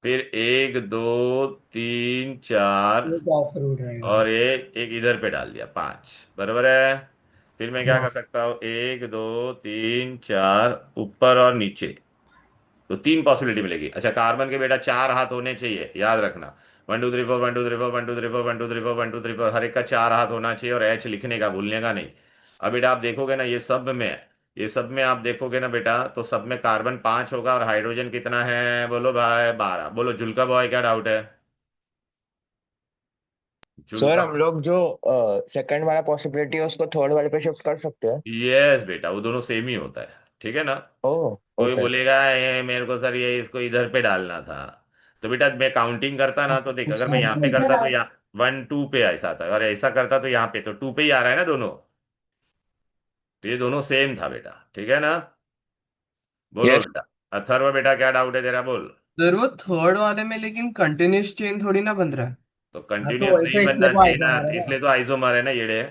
फिर 1 2 3 4 एक ऑफ रूट रहेगा। और एक इधर पे डाल दिया 5 बरोबर है. फिर मैं क्या हाँ। कर सकता हूँ 1 2 3 4 ऊपर और नीचे तो 3 पॉसिबिलिटी मिलेगी. अच्छा कार्बन के बेटा 4 हाथ होने चाहिए याद रखना 1 2 3 4 1 2 3 4 1 2 3 4 1 2 3 4 1 2 3 4 हर एक का 4 हाथ होना चाहिए और H लिखने का भूलने का नहीं. अब बेटा आप देखोगे ना ये सब में आप देखोगे ना बेटा तो सब में कार्बन 5 होगा और हाइड्रोजन कितना है बोलो भाई 12. बोलो जुल्का बॉय क्या डाउट है. सर जुल्का हम लोग जो सेकंड वाला पॉसिबिलिटी है उसको थर्ड वाले पे शिफ्ट कर सकते हैं? यस बेटा वो दोनों सेम ही होता है. ठीक है ना. ओह कोई ओके। बोलेगा ये मेरे को सर ये इसको इधर पे डालना था तो बेटा मैं काउंटिंग करता ना तो देख अगर मैं यहाँ पे करता तो यहाँ 1 2 पे ऐसा था और ऐसा करता तो यहाँ पे तो 2 पे ही आ रहा है ना दोनों. तो ये दोनों सेम था बेटा. ठीक है ना. बोलो यस बेटा. अथर्व बेटा क्या डाउट है तेरा बोल. सर वो थर्ड वाले में लेकिन कंटिन्यूस चेन थोड़ी ना बन रहा है। तो हाँ तो कंटिन्यूस वही तो नहीं इसलिए बनना वो चाहिए ना आइसोमर है ना। इसलिए तो आइसोमर है ना येड़े.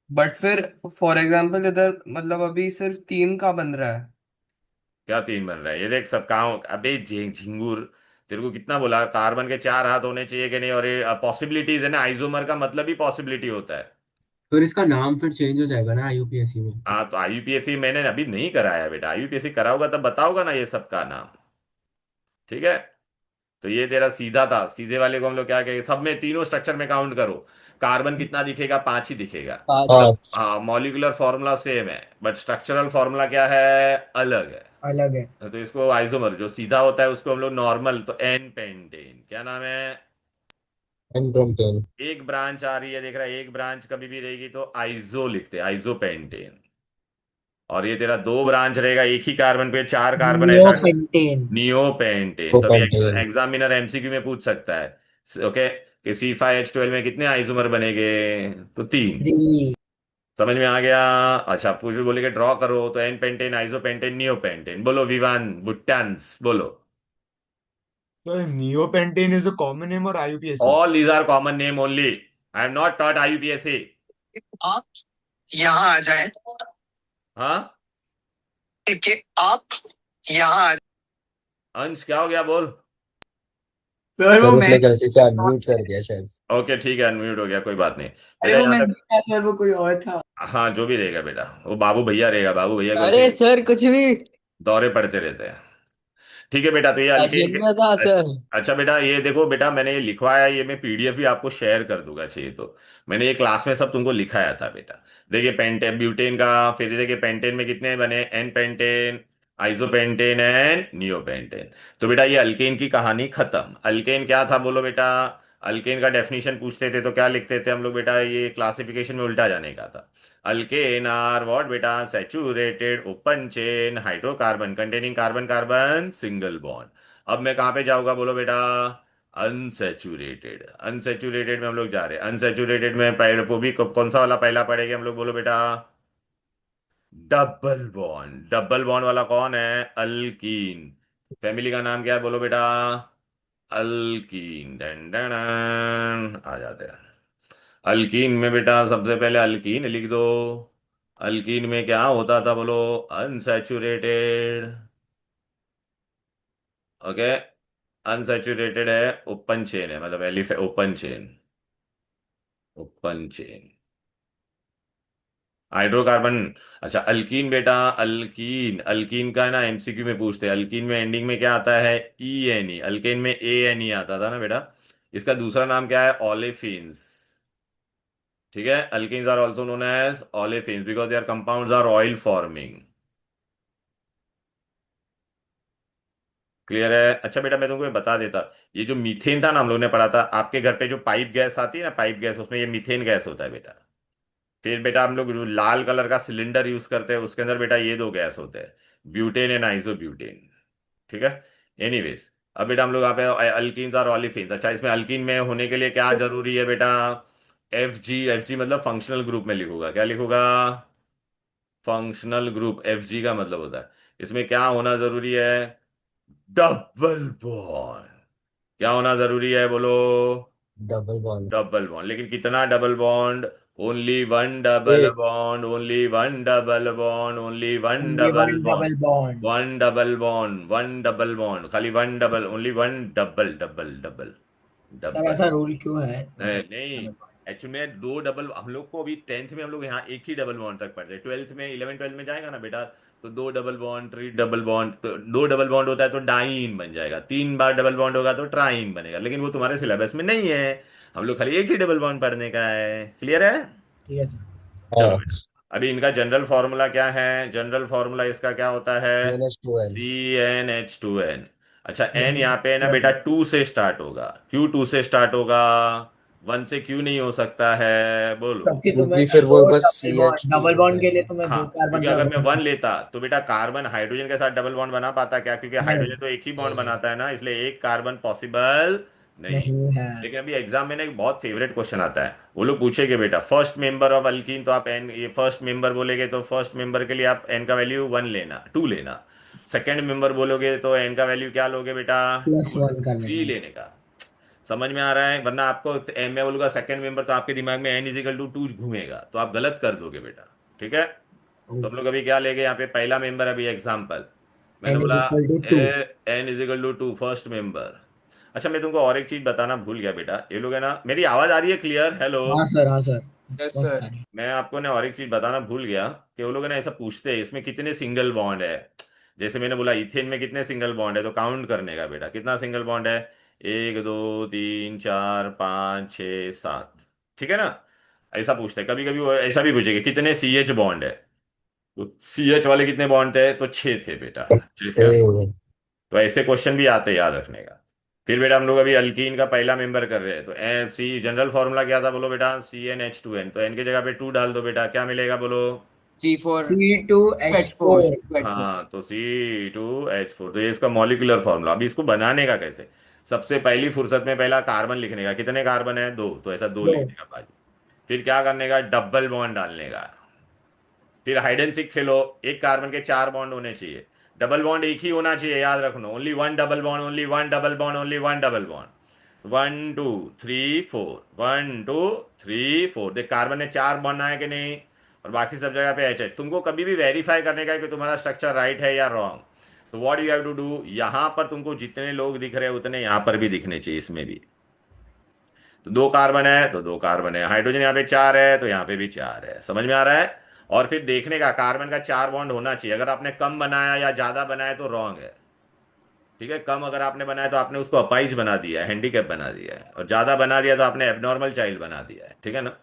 बट फिर फॉर एग्जांपल इधर मतलब अभी सिर्फ 3 का बन रहा है। क्या 3 बन रहा है ये देख सब कहाँ अबे झिंगूर. तेरे को कितना बोला कार्बन के 4 हाथ होने चाहिए कि नहीं और ये पॉसिबिलिटीज है ना आइसोमर का मतलब ही पॉसिबिलिटी होता है. फिर इसका नाम फिर चेंज हो जाएगा ना आईयूपीएसी में. हाँ तो IUPAC मैंने अभी नहीं कराया बेटा IUPAC कराऊंगा तब बताऊंगा ना ये सब का नाम. ठीक है. तो ये तेरा सीधा था सीधे वाले को हम लोग क्या कहेंगे सब में तीनों स्ट्रक्चर में काउंट करो. कार्बन कितना दिखेगा 5 ही दिखेगा. मतलब हाँ मॉलिक्यूलर फॉर्मूला सेम है बट स्ट्रक्चरल फॉर्मूला क्या है अलग है. अलग है। तो इसको आइसोमर जो सीधा होता है उसको हम लोग नॉर्मल तो एन पेंटेन क्या नाम है. एन एक ब्रांच आ रही है देख रहा है एक ब्रांच कभी भी रहेगी तो आइसो लिखते हैं आइसो पेंटेन. और ये तेरा 2 ब्रांच रहेगा एक ही कार्बन पे 4 कार्बन ऐसा नियोपेंटेन। नियोपेंटेन. तभी एग्जामिनर MCQ में पूछ सकता है ओके कि C5H12 में कितने आइसोमर बनेंगे तो 3. 3। समझ में आ गया. अच्छा पूछ भी बोलेगे ड्रॉ करो तो एन पेंटेन आइसोपेंटेन नियोपेंटेन. बोलो विवान बुट्टान्स बोलो. So neopentate is a common name or IUPAC? All these are common name only. I am not taught IUPAC. आप यहाँ आ जाए हाँ कि आप यहाँ आ अंश क्या हो गया बोल. सर वो मैं गलती से अनम्यूट कर दिया शायद. ओके ठीक है अनम्यूट हो गया कोई बात नहीं. अरे बेटा वो यहाँ मैं तक नहीं था सर वो कोई और था। हाँ जो भी रहेगा बेटा वो बाबू भैया रहेगा बाबू भैया को अरे ऐसे सर कुछ भी दौरे पड़ते रहते हैं. ठीक है बेटा तो ये अल्केन अजेंडा था सर। अच्छा बेटा ये देखो बेटा मैंने ये लिखवाया ये मैं PDF भी आपको शेयर कर दूंगा चाहिए तो. मैंने ये क्लास में सब तुमको लिखाया था बेटा. देखिए पेंटेन ब्यूटेन का फिर देखिए पेंटेन में कितने बने n pentane isopentane and neopentane. तो बेटा ये अल्केन की कहानी खत्म. अल्केन क्या था बोलो बेटा. अल्केन का डेफिनेशन पूछते थे तो क्या लिखते थे हम लोग बेटा ये क्लासिफिकेशन में उल्टा जाने का था. अल्केन आर व्हाट बेटा saturated open chain hydrocarbon containing carbon carbon single bond. अब मैं कहाँ पे जाऊंगा बोलो बेटा अनसेचुरेटेड. अनसेचुरेटेड में हम लोग जा रहे हैं अनसेचुरेटेड में पहले वो भी कौन सा वाला पहला पढ़ेंगे हम लोग बोलो बेटा डबल बॉन्ड. डबल बॉन्ड वाला कौन है अल्कीन. फैमिली का नाम क्या है बोलो बेटा अल्कीन. Done done done. आ जाते हैं अल्कीन में बेटा सबसे पहले अल्कीन लिख दो. अल्कीन में क्या होता था बोलो अनसैचुरेटेड. ओके अनसैचुरेटेड है ओपन चेन है मतलब elif open chain. Open chain hydrocarbon. अच्छा अल्कीन बेटा, अल्कीन, अल्कीन का है ना एमसीक्यू में पूछते हैं। अल्कीन में एंडिंग में क्या आता है? E N E. अल्केन में ए एन ई आता था ना बेटा। इसका दूसरा नाम क्या है? ओलेफिन्स। ठीक है, alkenes are also known as olefins because their compounds are oil forming. Clear है? अच्छा बेटा मैं तुमको ये बता देता, ये जो मीथेन था ना हम लोग ने पढ़ा था, आपके घर पे जो पाइप गैस आती है ना, पाइप गैस, उसमें ये मीथेन गैस होता है बेटा। फिर बेटा हम लोग जो लाल कलर का सिलेंडर यूज करते हैं उसके अंदर बेटा ये दो गैस होते हैं, ब्यूटेन एंड आइसोब्यूटेन। ठीक है। एनीवेज, अब बेटा हम लोग यहाँ पे अल्कीन्स और ऑलिफिन्स। अच्छा इसमें अल्कीन में होने के लिए क्या जरूरी है बेटा? F G. एफ जी मतलब फंक्शनल ग्रुप में लिखूंगा, क्या लिखूंगा? Functional group. एफ जी का मतलब होता है इसमें क्या होना जरूरी है? Double bond. क्या होना जरूरी है बोलो? Double bond. Double bond. लेकिन कितना double bond? Only one double एक। Bond, only one double bond, only one only double one bond. Double bond. One double bond, one double bond, खाली one double, only one double double double sir double. ऐसा rule क्यों है? नहीं मतलब नहीं, double bond। Actually में दो double, हम लोग को अभी टेंथ में हम लोग यहाँ एक ही डबल बॉन्ड तक पढ़ते हैं। ट्वेल्थ में, इलेवन ट्वेल्थ में जाएगा ना बेटा, तो दो double bond, three double bond, तो दो डबल बॉन्ड होता है तो डाइन बन जाएगा, तीन बार डबल बॉन्ड होगा तो ट्राइन बनेगा, लेकिन वो तुम्हारे सिलेबस में नहीं है। हम लोग खाली एक ही डबल बॉन्ड पढ़ने का है। क्लियर है? ठीक है सर। चलो हाँ। बेटा, अभी इनका जनरल फॉर्मूला क्या है? जनरल फॉर्मूला इसका क्या होता है? CnH2n। CnH2n। अच्छा एन यहाँ पे है ना बेटा CnH2n। टू से स्टार्ट होगा। क्यों टू से स्टार्ट होगा? वन से क्यों नहीं हो सकता है? बोलो। क्योंकि तुम्हें क्योंकि फिर दो वो बस डबल बॉन्ड, CH2 डबल हो बॉन्ड के लिए जाएगा। तुम्हें हाँ, दो कार्बन क्योंकि का अगर मैं वन बॉन्ड लेता तो बेटा कार्बन हाइड्रोजन के साथ डबल बॉन्ड बना पाता क्या? क्योंकि नहीं। हाइड्रोजन तो एक ही बॉन्ड बनाता है ना, इसलिए एक कार्बन पॉसिबल नहीं। नहीं है। लेकिन अभी एग्जाम में ना एक बहुत फेवरेट क्वेश्चन आता है, वो लोग पूछेंगे बेटा फर्स्ट मेंबर ऑफ अल्कीन, तो आप एन, ये फर्स्ट मेंबर बोलेगे तो फर्स्ट मेंबर के लिए आप एन का वैल्यू वन लेना, टू लेना। सेकेंड मेंबर बोलोगे तो एन का वैल्यू क्या लोगे बेटा? प्लस टू, वन करने थ्री का। लेने का। समझ में आ रहा है? वरना आपको एम में बोलूंगा सेकेंड मेंबर तो आपके दिमाग में एन इजिकल टू टू घूमेगा, तो आप गलत कर दोगे बेटा। ठीक है। तो हम लोग अभी क्या लेंगे यहाँ पे? पहला मेंबर, अभी एग्जाम्पल मैंने n इज बोला equal to two. N is equal to two, first member. अच्छा मैं तुमको और एक चीज बताना भूल गया बेटा, ये लोग है ना, मेरी आवाज आ रही है क्लियर? हेलो। हाँ सर, हाँ सर। यस मस्त सर। आ रही है। मैं आपको ना और एक चीज बताना भूल गया कि वो लोग है ना ऐसा पूछते हैं इसमें कितने सिंगल बॉन्ड है। जैसे मैंने बोला इथेन में कितने सिंगल बॉन्ड है, तो काउंट करने का बेटा, कितना सिंगल बॉन्ड है? एक, दो, तीन, चार, पाँच, छ, सात। ठीक है ना? ऐसा पूछते हैं। कभी कभी वो ऐसा भी पूछेंगे कितने सी एच बॉन्ड है, तो सी एच वाले कितने बॉन्ड थे? तो छह थे बेटा। ठीक है। तो ऐसे क्वेश्चन भी आते हैं, याद रखने का। फिर बेटा हम लोग अभी अल्कीन का पहला मेंबर कर रहे हैं, तो ए सी, जनरल फॉर्मूला क्या था बोलो बेटा? CnH2n। तो एन की जगह पे टू डाल दो बेटा, क्या मिलेगा बोलो? C4 C2H4। H4 H4। हाँ, तो C2H4। तो ये इसका मॉलिक्यूलर फॉर्मूला। अभी इसको बनाने का कैसे? सबसे पहली फुर्सत में पहला कार्बन लिखने का, कितने कार्बन है? दो, तो ऐसा दो दो। लिखने का बाजू। फिर क्या करने का? डबल बॉन्ड डालने का। फिर हाइड एंड सीक खेलो, एक कार्बन के चार बॉन्ड होने चाहिए, डबल बॉन्ड एक ही होना चाहिए, याद रखना। Only one double bond, only one double bond, only one double bond. One two three four, one two three four. देख कार्बन ने चार बॉन्ड बनाए कि नहीं, और बाकी सब जगह पे एच है। तुमको कभी भी वेरीफाई करने का है कि तुम्हारा स्ट्रक्चर राइट है या रॉन्ग, तो what you have to do, यहां पर तुमको जितने लोग दिख रहे हैं उतने यहां पर भी दिखने चाहिए, इसमें भी। तो दो कार्बन है तो दो कार्बन है, हाइड्रोजन यहाँ पे चार है तो यहाँ पे भी चार है। समझ में आ रहा है? और फिर देखने का कार्बन का चार बॉन्ड होना चाहिए। अगर आपने कम बनाया या ज्यादा बनाया तो रॉन्ग है। ठीक है, कम अगर आपने बनाया तो आपने उसको अपाइज बना दिया है, हैंडीकैप बना दिया है, और ज्यादा बना दिया तो आपने एबनॉर्मल चाइल्ड बना दिया है। ठीक है ना?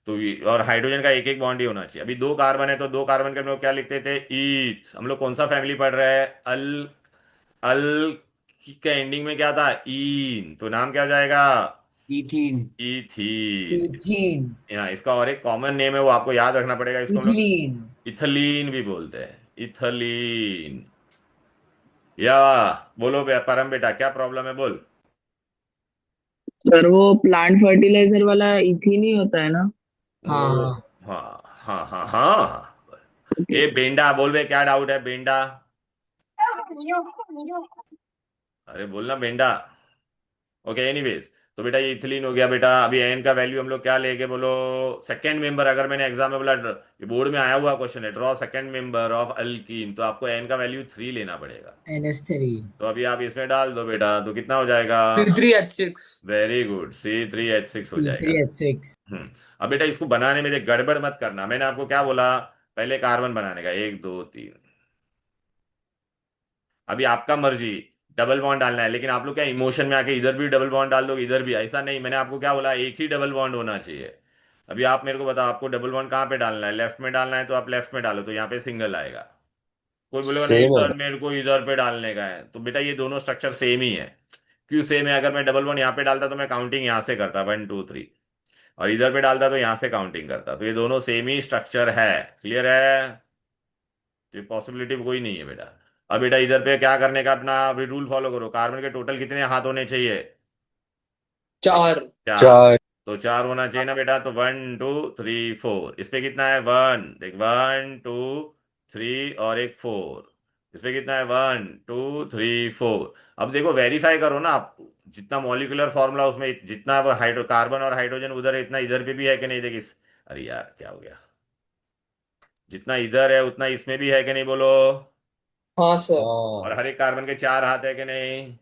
तो और हाइड्रोजन का एक एक बॉन्ड ही होना चाहिए। अभी दो कार्बन है तो दो कार्बन के हम लोग क्या लिखते थे? ईथ। हम लोग कौन सा फैमिली पढ़ रहे हैं? अल, अल का एंडिंग में क्या था? ईन, तो नाम क्या हो जाएगा? इथीन। इथीन। इथीन। यहाँ इसका और एक कॉमन नेम है, वो आपको याद रखना पड़ेगा। इसको हम लोग इथिलीन। इथलीन भी बोलते हैं, इथलीन। या बोलो परम बेटा, क्या प्रॉब्लम है बोल। सर वो प्लांट फर्टिलाइजर वाला इथीन ही होता है ना? हाँ ओ, हाँ। हाँ हाँ हाँ हाँ। ओके ए सर। बेंडा बोल बे, क्या डाउट है बेंडा? अरे बोलना बेंडा। ओके एनीवेज, तो बेटा ये इथिलीन हो गया बेटा। अभी एन का वैल्यू हम लोग क्या लेके बोलो, सेकेंड मेंबर, अगर मैंने एग्जाम में बोला, ये बोर्ड में आया हुआ क्वेश्चन है, draw second member of alkyne, तो आपको एन का वैल्यू 3 लेना पड़ेगा। NH3। तो अभी आप इसमें डाल दो बेटा, तो कितना हो जाएगा? C3H6। वेरी गुड, C3H6 हो जाएगा। C3H6। अब बेटा इसको बनाने में देख गड़बड़ मत करना, मैंने आपको क्या बोला, पहले कार्बन बनाने का, 1 2 3। अभी आपका मर्जी, डबल बॉन्ड डालना है, लेकिन आप लोग क्या इमोशन में आके इधर भी डबल बॉन्ड डाल दो, इधर भी, ऐसा नहीं, मैंने आपको क्या बोला, एक ही डबल बॉन्ड होना चाहिए। अभी आप मेरे को बताओ, आपको डबल बॉन्ड कहाँ पे डालना है? लेफ्ट में डालना है तो आप लेफ्ट में डालो, तो यहाँ पे सिंगल आएगा। कोई बोलेगा नहीं सेम है। सर मेरे को इधर पे डालने का है, तो बेटा ये दोनों स्ट्रक्चर सेम ही है। क्यों सेम है? अगर मैं डबल बॉन्ड यहाँ पे डालता तो मैं काउंटिंग यहाँ से करता 1 2 3, और इधर पे डालता तो यहाँ से काउंटिंग करता, तो ये दोनों सेम ही स्ट्रक्चर है। क्लियर है? तो ये पॉसिबिलिटी कोई नहीं है बेटा। अब बेटा इधर पे क्या करने का, अपना रूल फॉलो करो, कार्बन के टोटल कितने हाथ होने चाहिए? 4। 4। 4। तो 4 होना चाहिए ना बेटा, तो 1 2 3 4, इस पे कितना है? 1, देख 1 2 3 और एक 4, इस पे कितना है? 1 2 3 4। अब देखो वेरीफाई करो ना आप, जितना मॉलिक्यूलर फॉर्मूला उसमें जितना हाइड्रो कार्बन और हाइड्रोजन उधर है, इतना इधर पे भी है कि नहीं? देख इस, अरे यार क्या हो गया, जितना इधर है उतना इसमें भी है कि नहीं, बोलो। हाँ सर। और हर एक कार्बन के 4 हाथ है कि नहीं?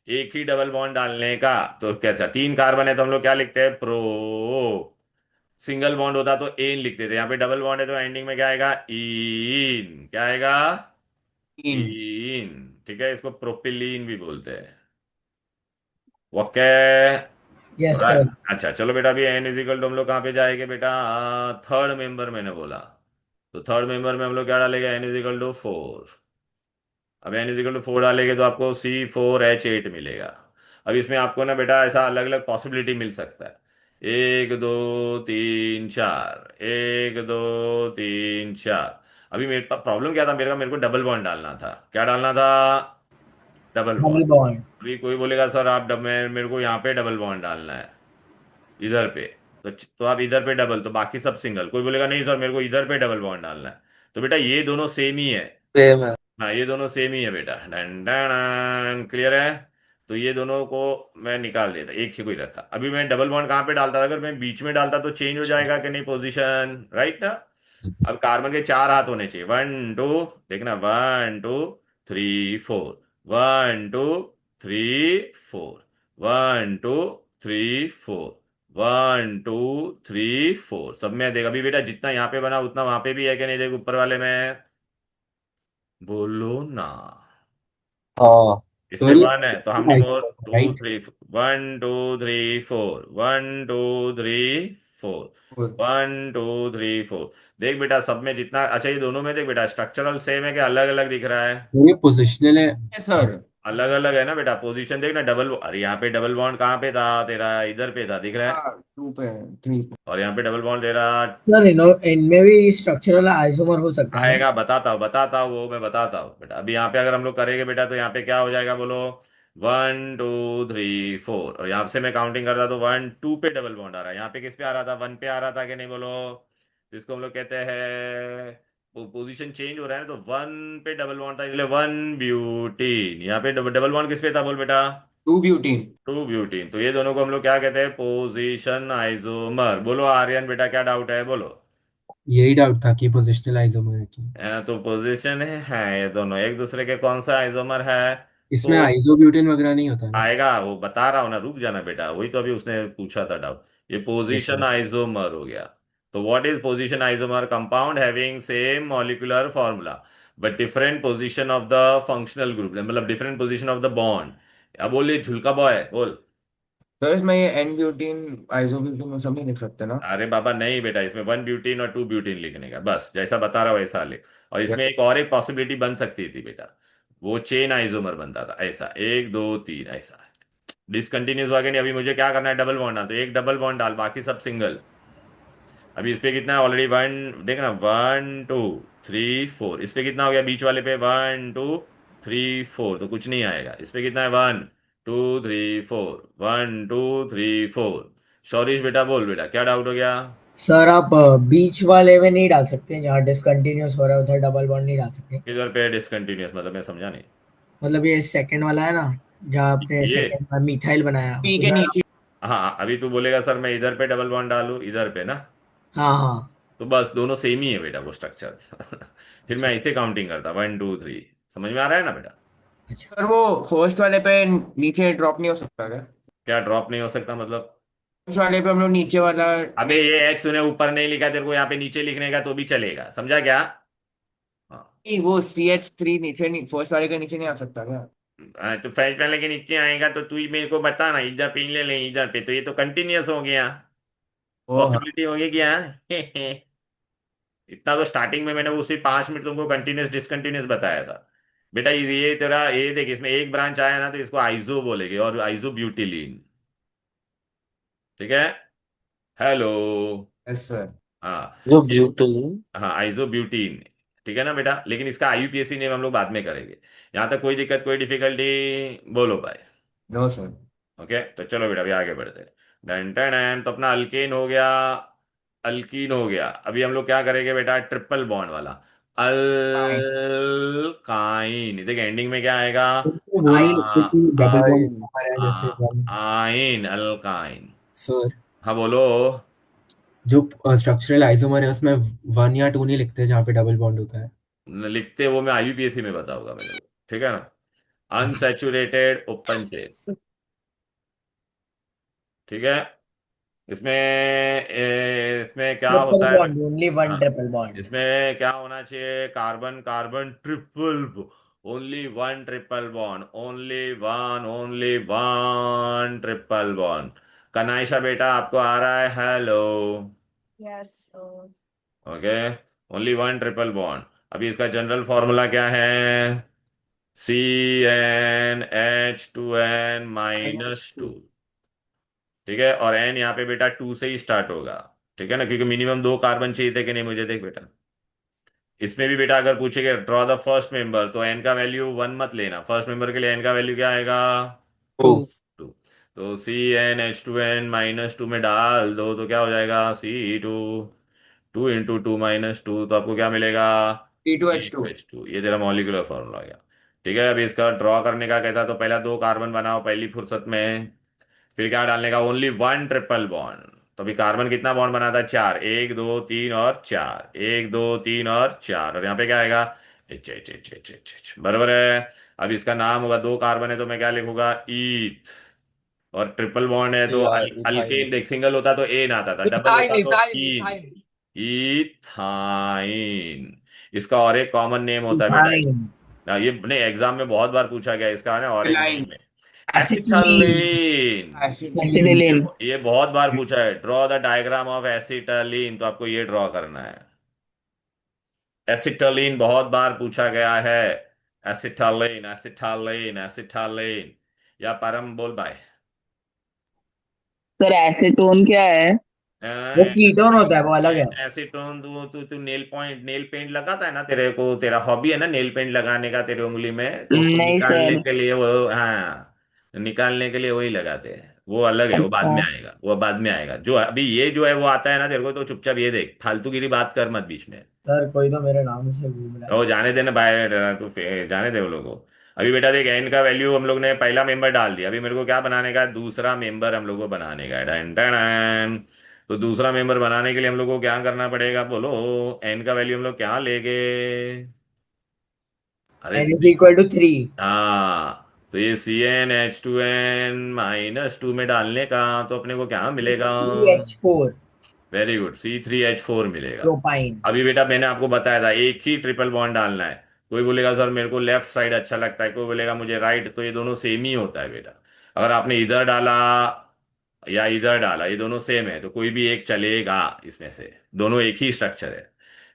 एक ही डबल बॉन्ड डालने का, तो क्या था, 3 कार्बन है तो हम लोग क्या लिखते हैं? प्रो। सिंगल बॉन्ड होता तो एन लिखते थे, यहाँ पे डबल बॉन्ड है तो एंडिंग में क्या आएगा? इन। क्या आएगा? इन। ठीक है, इसको प्रोपिलीन भी बोलते हैं। ओके। Yes sir. अच्छा चलो बेटा, अभी एन इजिकल टू हम लोग कहाँ पे जाएंगे बेटा? थर्ड मेंबर मैंने बोला, तो थर्ड मेंबर में हम लोग क्या डालेंगे? N is equal to 4। अब एन इजिकल टू 4 डालेंगे तो आपको C4H8 मिलेगा। अब इसमें आपको ना बेटा ऐसा अलग अलग पॉसिबिलिटी मिल सकता है, 1 2 3 4, 1 2 3 4। अभी मेरे पास प्रॉब्लम क्या था, मेरे को डबल बॉन्ड डालना था। क्या डालना था? Double bond. Double bond. अभी कोई बोलेगा सर आप मेरे को यहाँ पे डबल बॉन्ड डालना है, इधर पे, तो आप इधर पे डबल, तो बाकी सब सिंगल। कोई बोलेगा नहीं सर मेरे को इधर पे डबल बॉन्ड डालना है, तो बेटा ये दोनों सेम ही है। सेम है। हाँ ये दोनों सेम ही है बेटा, डन डन, क्लियर है? तो ये दोनों को मैं निकाल देता, एक ही कोई रखा। अभी मैं डबल बॉन्ड कहाँ पे डालता था? अगर मैं बीच में डालता तो चेंज हो जाएगा कि नहीं पोजीशन, राइट ना? अब कार्बन के 4 हाथ होने चाहिए, 1 2, देखना 1 2 3 4, 1 2 3 4, 1 2 3 4, 1 2 3 4, सब में देख। अभी बेटा जितना यहाँ पे बना उतना वहां पे भी है कि नहीं? देख ऊपर वाले में, बोलो ना। हाँ। इसमें सर ये 1 है तो how many more? Two right. Three 1 2 3 4, 1 2 3 4, 1 2 3 4। देख बेटा सब में जितना, अच्छा ये दोनों में देख बेटा, स्ट्रक्चरल सेम है कि अलग अलग दिख रहा है? ये पोजिशनल है सर। अलग अलग है ना बेटा, पोजीशन देखना। डबल, अरे यहाँ पे डबल बॉन्ड कहाँ पे था तेरा? इधर पे था, दिख रहा है? 2 पे 3 पे। और यहाँ पे डबल बॉन्ड तेरा सर इनमें भी स्ट्रक्चरल आइसोमर हो सकता है। आएगा, बताता हूँ वो मैं बताता हूँ बेटा। अभी यहाँ पे अगर हम लोग करेंगे बेटा, तो यहाँ पे क्या हो जाएगा बोलो? 1 2 3 4, और यहाँ से मैं काउंटिंग करता तो 1 2 पे डबल बॉन्ड आ रहा है, यहाँ पे किस पे आ रहा था? 1 पे आ रहा था कि नहीं, बोलो? जिसको हम लोग कहते हैं पोजीशन चेंज हो रहा है ना, तो 1 पे डबल बॉन्ड था, इसलिए 1 ब्यूटीन। यहाँ पे डबल बॉन्ड किस पे था बोल बेटा? 2 ब्यूटीन। 2 ब्यूटीन। तो ये दोनों को हम लोग क्या कहते हैं? Position isomer. बोलो आर्यन बेटा, क्या डाउट है? बोलो। यही डाउट था कि पोजिशनल आइसोमर है कि तो पोजीशन है, ये दोनों एक दूसरे के कौन सा आइसोमर है? इसमें तो आइसोब्यूटेन वगैरह नहीं होता ना। आएगा, वो बता रहा हूँ ना, रुक जाना बेटा, वही तो अभी उसने पूछा था डाउट। ये यस पोजीशन यस। आइसोमर हो गया। तो what is position isomer? Compound having same molecular formula but different position of the functional group, मतलब different position of the bond. अब बोल, ये झुलका बॉय बोल। सर इसमें ये एन ब्यूटीन आइसोब्यूटीन में सब नहीं लिख सकते ना। अरे बाबा नहीं बेटा, इसमें 1 ब्यूटीन और 2 ब्यूटीन लिखने का, बस जैसा बता रहा हूँ वैसा लिख। और इसमें एक और एक पॉसिबिलिटी बन सकती थी बेटा, वो चेन आइसोमर बनता था, ऐसा 1 2 3 ऐसा। डिसकंटिन्यूस हुआ कि नहीं? अभी मुझे क्या करना है? डबल बॉन्ड डाल, तो एक डबल बॉन्ड डाल, बाकी सब सिंगल। अभी इस पे कितना है ऑलरेडी? 1, देखना 1 2 3 4, इस पे कितना हो गया? बीच वाले पे 1 2 3 4, तो कुछ नहीं आएगा। इस पे कितना है? 1 2 3 4, 1 2 3 4। शौरीश बेटा बोल बेटा, क्या डाउट हो गया? सर आप बीच वाले में नहीं डाल सकते, जहाँ डिसकंटिन्यूस हो रहा है उधर डबल बॉन्ड नहीं डाल सकते। किधर पे डिसकंटिन्यूस, मतलब मैं समझा नहीं। मतलब ये सेकंड वाला है ना, जहाँ आपने ये सेकंड मिथाइल बनाया पी के उधर। नीचे। हाँ अभी तू बोलेगा सर मैं इधर पे डबल बॉन्ड डालूं इधर पे ना, हाँ हाँ। तो बस दोनों सेम ही है बेटा वो स्ट्रक्चर। फिर मैं अच्छा ऐसे काउंटिंग करता 1 2 3। समझ में आ रहा है ना बेटा? अच्छा। सर वो फर्स्ट वाले पे नीचे ड्रॉप नहीं हो सकता क्या? क्या ड्रॉप नहीं हो सकता मतलब? फर्स्ट वाले पे हम लोग नीचे वाला अबे नहीं, ये एक्स तूने ऊपर नहीं लिखा, तेरे को यहाँ पे नीचे लिखने का तो भी चलेगा, समझा क्या? हाँ। वो CH3 नीचे नहीं, फर्स्ट वाले के नीचे नहीं आ सकता क्या? तो फ्रेंच वाले के नीचे आएगा तो तू ही मेरे को बता ना, इधर पे ले लें इधर पे, तो ये तो कंटिन्यूअस हो गया, वो हाँ। पॉसिबिलिटी हो गई क्या? इतना तो स्टार्टिंग में मैंने उसी 5 मिनट तुमको कंटिन्यूस डिसकंटिन्यूस बताया था बेटा। ये तेरा ये देख, इसमें एक ब्रांच आया ना तो इसको आइजो बोलेगे, और आइजो ब्यूटिलीन। ठीक है। हेलो। Yes sir. हाँ जो इस ब्यूटिलिन। हाँ आइजो ब्यूटीन। ठीक है ना बेटा, लेकिन इसका आईयूपीएसी नेम हम लोग बाद में करेंगे। यहाँ तक कोई दिक्कत कोई डिफिकल्टी बोलो भाई? No sir. ओके तो चलो बेटा अभी आगे बढ़ते हैं। डन डन डन, तो अपना अल्केन हो गया, अल्कीन हो गया। अभी हम लोग क्या करेंगे बेटा, ट्रिपल बॉन्ड वाला अल्काइन। देखिए एंडिंग में क्या आएगा? तो वही लिखते कि डबल बॉन्ड आइन। हमारा जैसे वन। आइन, अल्काइन। सर हाँ बोलो। जो स्ट्रक्चरल आइसोमर है उसमें 1 या 2 नहीं लिखते जहाँ पे डबल बॉन्ड होता है। लिखते वो मैं आईयूपीएसी में बताऊंगा मेरे को, ठीक है ना? Unsaturated open chain. ठीक है। इसमें क्या ट्रिपल होता है बॉन्ड, ओनली वन हाँ ट्रिपल बॉन्ड। इसमें क्या होना चाहिए, carbon carbon triple, only one triple bond, only one triple bond. Kanaisha बेटा आपको आ रहा है? Hello. Yes. Okay. Only one triple bond. अभी इसका जनरल फॉर्मूला क्या है? CnH2n-2। ठीक है, और एन यहाँ पे बेटा 2 से ही स्टार्ट होगा। ठीक है ना, क्योंकि मिनिमम 2 कार्बन चाहिए थे कि नहीं, मुझे देख बेटा। इसमें भी बेटा अगर पूछेगा ड्रॉ द फर्स्ट मेंबर, तो एन का वैल्यू 1 मत लेना, फर्स्ट मेंबर के लिए एन का वैल्यू क्या आएगा? टू। 2। तो CnH2n-2 में डाल दो तो क्या हो जाएगा? C2। 2 × 2 - 2 तो आपको क्या मिलेगा? T2H2। C2H2। ये तेरा मॉलिक्यूलर फॉर्मूला आ गया। ठीक है, अभी इसका ड्रॉ करने का कहता है तो पहला 2 कार्बन बनाओ पहली फुर्सत में। फिर क्या डालने का? Only one triple bond. तो अभी कार्बन कितना बॉन्ड बनाता है? 4, 1 2 3 और 4, 1 2 3 और 4, और यहाँ पे क्या आएगा? H H H H H H, बराबर है। अब इसका नाम होगा, 2 कार्बन है तो मैं क्या लिखूंगा? ईथ। और ट्रिपल बॉन्ड है तो इथाइन। अल्केन, देख सिंगल होता तो एन आता था, डबल इथाइन होता तो इथाइन ईन। इथाइन। इथाइन। इसका और एक कॉमन नेम होता है बेटा। इथाइन। ना ये नहीं, एग्जाम में बहुत बार पूछा गया इसका है ना, और एक लाइन। नेम है एसिटिलीन। एसिटालीन। एसिड। एसिटिलीन। ये बहुत बार पूछा है, ड्रॉ द डायग्राम ऑफ एसिटालीन, तो आपको ये ड्रॉ करना है। एसिटालीन बहुत बार पूछा गया है। एसिटालीन एसिटालीन एसिटालीन। या परम बोल बाय। सर एसीटोन क्या है? वो कीटोन होता है, वो अलग है। एसीटोन, तू तू तू नेल पेंट लगाता है ना, तेरे को तेरा हॉबी है ना नेल पेंट लगाने का तेरे उंगली में, तो उसको नहीं निकालने सर। के लिए वो, हाँ निकालने के लिए वही लगाते हैं, वो अलग है, वो बाद अच्छा। में आएगा, वो बाद में आएगा। जो अभी ये जो है वो आता है ना तेरे को, तो चुपचाप ये देख, फालतूगिरी बात कर मत बीच में। सर कोई तो मेरे नाम से घूम रहा है। ओ जाने देना बाय, तू जाने दे वो लोगों को। अभी बेटा देख, एन का वैल्यू हम लोग ने पहला मेंबर डाल दिया, अभी मेरे को क्या बनाने का है? दूसरा मेंबर हम लोग को बनाने का है। Done done done. तो दूसरा मेंबर बनाने के लिए हम लोग को क्या करना पड़ेगा बोलो? एन का वैल्यू हम लोग क्या लेंगे? अरे N इज इक्वल टू 3। हाँ, तो ये CnH2n-2 में डालने का, तो अपने को क्या मिलेगा? H4 वेरी गुड, C3H4 मिलेगा। प्रोपाइन। अभी बेटा मैंने आपको बताया था एक ही ट्रिपल बॉन्ड डालना है। कोई बोलेगा सर मेरे को लेफ्ट साइड अच्छा लगता है, कोई बोलेगा मुझे राइट, तो ये दोनों सेम ही होता है बेटा। अगर आपने इधर डाला या इधर डाला, ये दोनों सेम है, तो कोई भी एक चलेगा इसमें से, दोनों एक ही स्ट्रक्चर है।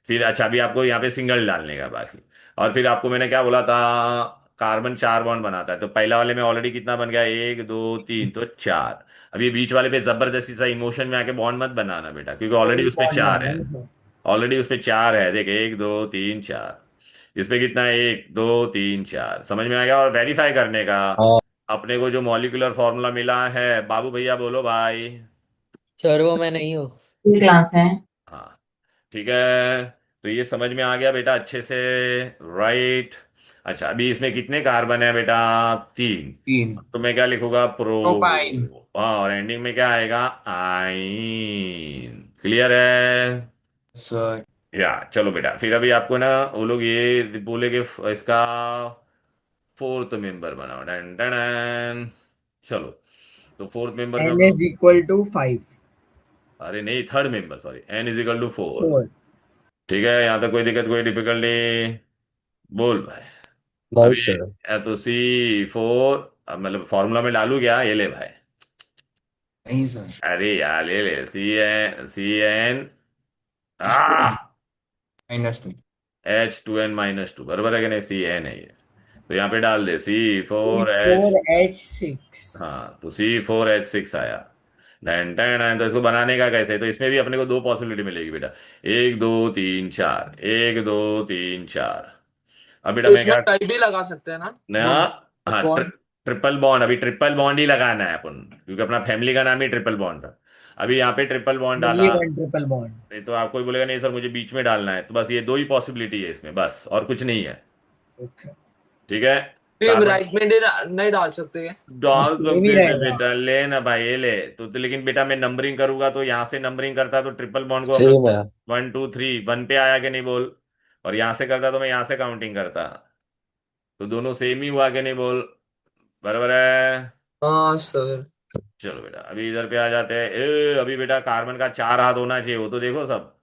फिर अच्छा, अभी आपको यहाँ पे सिंगल डालने का बाकी। और फिर आपको मैंने क्या बोला था? कार्बन 4 बॉन्ड बनाता है, तो पहला वाले में ऑलरेडी कितना बन गया? 1 2 3, तो 4। अभी बीच वाले पे जबरदस्ती सा इमोशन में आके बॉन्ड मत बनाना बेटा, क्योंकि ऑलरेडी कोई उस पे बॉन्ड 4 मारना है। है मुझे। ऑलरेडी उस पे 4 है, देख 1 2 3 4। इस पे कितना है? 1 2 3 4। समझ में आ गया? और वेरीफाई करने का, हाँ अपने को जो मॉलिक्यूलर फॉर्मूला मिला है, बाबू भैया बोलो भाई। सर वो मैं नहीं हूँ। क्लास है। हाँ ठीक है, तो ये समझ में आ गया बेटा अच्छे से, राइट। अच्छा, अभी इसमें कितने कार्बन है बेटा? 3। तीन। तो मैं क्या लिखूंगा? प्रो। प्रोपाइन। हाँ, और एंडिंग में क्या आएगा? आइन। क्लियर है? सर। या चलो बेटा, फिर अभी आपको ना वो लोग ये बोलेगे इसका फोर्थ मेंबर बनाओ। Done done done. चलो, तो फोर्थ मेंबर में हम n लोग, is equal to 5 अरे नहीं, third member, sorry, n is equal to 4। 4 ठीक है, यहाँ तक कोई दिक्कत, कोई डिफिकल्टी? बोल भाई। नहीं अभी सर। या तो C4, अब मतलब फॉर्मूला में डालू क्या? ये ले भाई। नहीं सर। अरे यार, ले C n H2 आ -2। H2n-2, बराबर है कि नहीं? C n है ये। तो यहाँ पे डाल दे C4H। 4h6 हाँ, तो C4H6 आया। Done done done. तो इसको बनाने का कैसे? तो इसमें भी अपने को दो पॉसिबिलिटी मिलेगी बेटा। 1 2 3 4, 1 2 3 4। अब बेटा तो मैं इसमें क्या कहीं भी लगा सकते हैं ना नया? वो हाँ, बॉन्ड? ट्रिपल बॉन्ड, अभी ट्रिपल बॉन्ड ही लगाना है अपन, क्योंकि अपना फैमिली का नाम ही ट्रिपल बॉन्ड था। अभी यहाँ पे ट्रिपल बॉन्ड only डाला। one triple bond नहीं तो आपको ही बोलेगा नहीं सर मुझे बीच में डालना है, तो बस ये दो ही पॉसिबिलिटी है इसमें, बस और कुछ नहीं है। okay ठीक है। फिर कार्बन राइट में नहीं डाल सकते हैं? डाल सेम ही सकते थे रहेगा बेटा, ले ना भाई, ये ले तो लेकिन बेटा मैं नंबरिंग करूंगा तो यहाँ से नंबरिंग करता तो ट्रिपल बॉन्ड को हम सेम लोग है। 1 2 3 1 पे आया कि नहीं बोल। और यहाँ से करता तो मैं यहाँ से काउंटिंग करता, तो दोनों सेम ही हुआ कि नहीं बोल। बराबर है। हाँ सर। चलो बेटा, अभी इधर पे आ जाते हैं। अभी बेटा कार्बन का 4 हाथ होना चाहिए, वो तो देखो सब।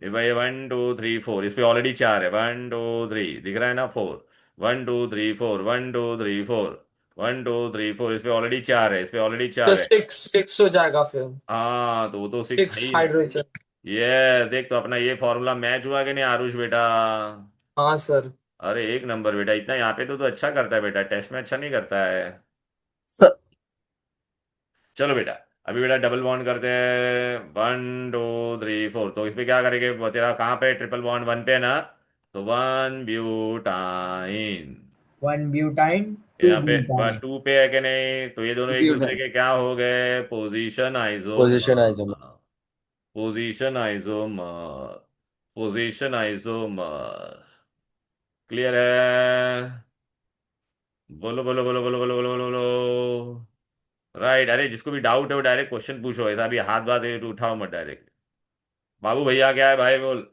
ये भाई 1 2 3 4, इस पे ऑलरेडी 4 है। 1 2 3 दिख रहा है ना? 4। 1 2 3 4, 1 2 3 4, 1 2 3 4, इस पे ऑलरेडी 4 है, इस पे ऑलरेडी तो 4 है। सिक्स सिक्स हो जाएगा फिर। हाँ, तो वो तो 6 है 6 ही ना। हाइड्रोजन। ये देख, तो अपना ये फॉर्मूला मैच हुआ कि नहीं आरुष बेटा? हाँ सर। अरे एक नंबर बेटा, इतना यहाँ पे तो अच्छा करता है बेटा, टेस्ट में अच्छा नहीं करता है। चलो बेटा, अभी बेटा डबल बॉन्ड करते हैं। 1 2 3 4, तो इस पे क्या करेंगे? वो तेरा कहाँ पे? ट्रिपल बॉन्ड 1 पे है ना? तो 1 ब्यूटाइन। one butane two यहाँ पे butane 2 पे है कि नहीं? तो ये दोनों एक दूसरे के क्या हो गए? Position position isomer. Isomer. Position isomer. Position isomer. Clear है? बोलो बोलो बोलो बोलो बोलो बोलो बोलो बोलो। राइट। अरे जिसको भी डाउट है वो डायरेक्ट क्वेश्चन पूछो, ऐसा भी हाथ बात उठाओ मत डायरेक्ट। बाबू भैया क्या है भाई? बोल।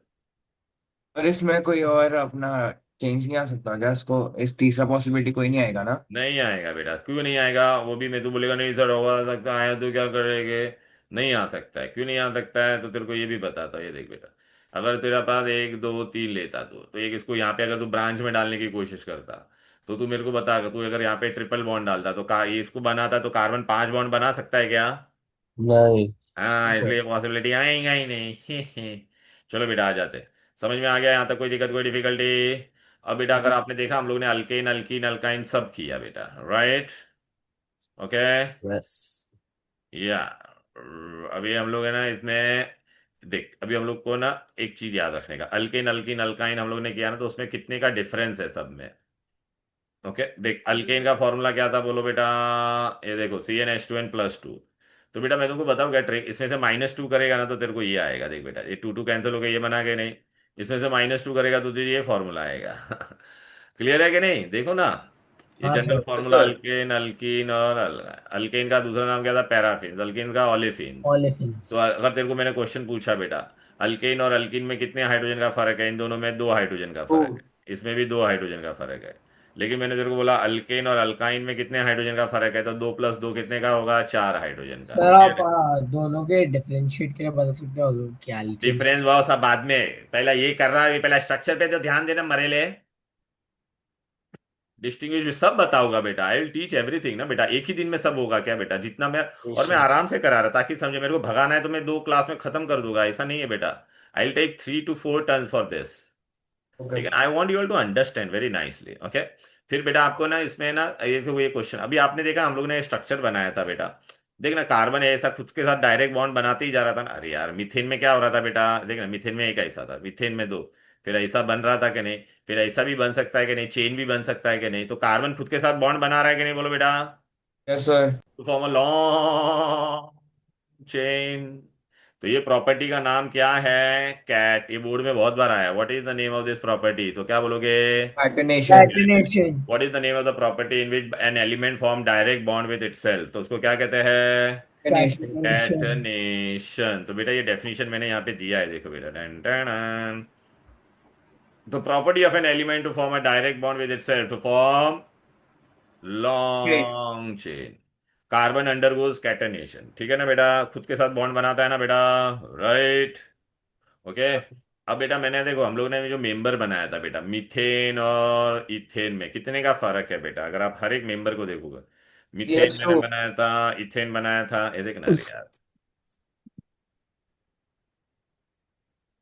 और इसमें कोई और अपना चेंज नहीं आ सकता क्या? इसको इस तीसरा पॉसिबिलिटी कोई नहीं आएगा ना? नहीं आएगा बेटा, क्यों नहीं आएगा? वो भी मैं तो बोलेगा नहीं सर होगा सकता है तो क्या करेंगे? नहीं आ सकता है। क्यों नहीं आ सकता है? तो तेरे को ये भी बताता हूँ, ये देख बेटा। अगर तेरा पास 1 2 3 लेता तो एक इसको यहाँ पे अगर तू ब्रांच में डालने की कोशिश करता, तो तू मेरे को बता, अगर तू अगर यहाँ पे ट्रिपल बॉन्ड डालता तो ये इसको बनाता तो कार्बन 5 बॉन्ड बना सकता है क्या? नहीं। हाँ, इसलिए पॉसिबिलिटी आएगा ही नहीं। चलो बेटा, आ जाते। समझ में आ गया यहाँ तक? कोई दिक्कत, कोई डिफिकल्टी? अब बेटा अगर आपने देखा, हम लोग ने अल्केन अल्कीन अल्काइन सब किया बेटा, राइट? ओके। यस। या अभी हम लोग है ना इसमें, देख अभी हम लोग को ना एक चीज याद रखने का, अल्केन अल्कीन अल्काइन हम लोग ने किया ना, तो उसमें कितने का डिफरेंस है सब में। ओके, देख अल्केन का फॉर्मूला क्या था बोलो बेटा? ये देखो CnH2n+2। तो बेटा मैं तुमको बताऊँ क्या ट्रिक? इसमें से -2 करेगा ना तो तेरे को ये आएगा, देख बेटा, ये 2 2 कैंसिल हो गया, ये बना के नहीं। इसमें से -2 करेगा तो तुझे ये फॉर्मूला आएगा। क्लियर है कि नहीं? देखो ना, ये हाँ general sir formula sir alkane alkene और अल्केन का दूसरा नाम क्या था? पैराफिन्स। अल्केन का ओलेफिन्स। तो olefins अगर तेरे को मैंने क्वेश्चन पूछा बेटा, अल्केन और अल्कीन में कितने हाइड्रोजन का फर्क है? इन दोनों में 2 हाइड्रोजन का ओ। फर्क है, इसमें भी 2 हाइड्रोजन का फर्क है। लेकिन मैंने तेरे को बोला अल्केन और अल्काइन में कितने हाइड्रोजन का फर्क है, तो 2 + 2 कितने का होगा? 4 हाइड्रोजन का। सर आप दोनों के डिफरेंशिएट के लिए बता सकते हो कि alkene डिफरेंस बहुत सब बाद में, पहला ये कर रहा है, पहला स्ट्रक्चर पे तो ध्यान देना मरेले। डिस्टिंग्विश सब बताऊंगा बेटा, आई विल टीच एवरीथिंग ना बेटा। एक ही दिन में सब होगा क्या बेटा? जितना मैं, और मैं आराम से करा रहा ताकि समझे। मेरे को भगाना है तो मैं 2 क्लास में खत्म कर दूंगा, ऐसा नहीं है बेटा। I will take 3 to 4 turn for this. Okay. लेकिन I want you all to understand very nicely, okay? फिर बेटा आपको ना इसमें ना ये क्वेश्चन अभी आपने देखा, हम लोग ने स्ट्रक्चर बनाया था बेटा। देखना कार्बन ऐसा खुद के साथ डायरेक्ट बॉन्ड बनाते ही जा रहा था ना। अरे यार, मीथेन में क्या हो रहा था बेटा? देखना, मीथेन में एक ऐसा था, मीथेन में 2। फिर ऐसा बन रहा था कि नहीं? फिर ऐसा भी बन सकता है कि नहीं? चेन भी बन सकता है कि नहीं? तो कार्बन खुद के साथ बॉन्ड बना रहा है कि नहीं बोलो बेटा? Yes sir. To form a long chain. तो ये प्रॉपर्टी का नाम क्या है? कैट। ये बोर्ड में बहुत बार आया। What is the name of this property? तो क्या बोलोगे? Catenation. Catenation. What is the name of the property in which an element form direct bond with itself? तो उसको क्या कहते हैं? Catenation. Catenation. कैटनेशन। तो बेटा ये डेफिनेशन मैंने यहाँ पे दिया है, देखो बेटा। टन टन टन। तो property of an element to form a direct bond with itself to form long chain. Carbon undergoes catenation, ठीक है ना बेटा? खुद के साथ बॉन्ड बनाता है ना बेटा, राइट? ओके। अब बेटा मैंने देखो, हम लोग ने जो मेंबर बनाया था बेटा, मीथेन और इथेन में कितने का फर्क है बेटा? अगर आप हर एक मेंबर को देखोगे, मीथेन मैंने CH2. बनाया था, इथेन बनाया था, ये देखना रे यार,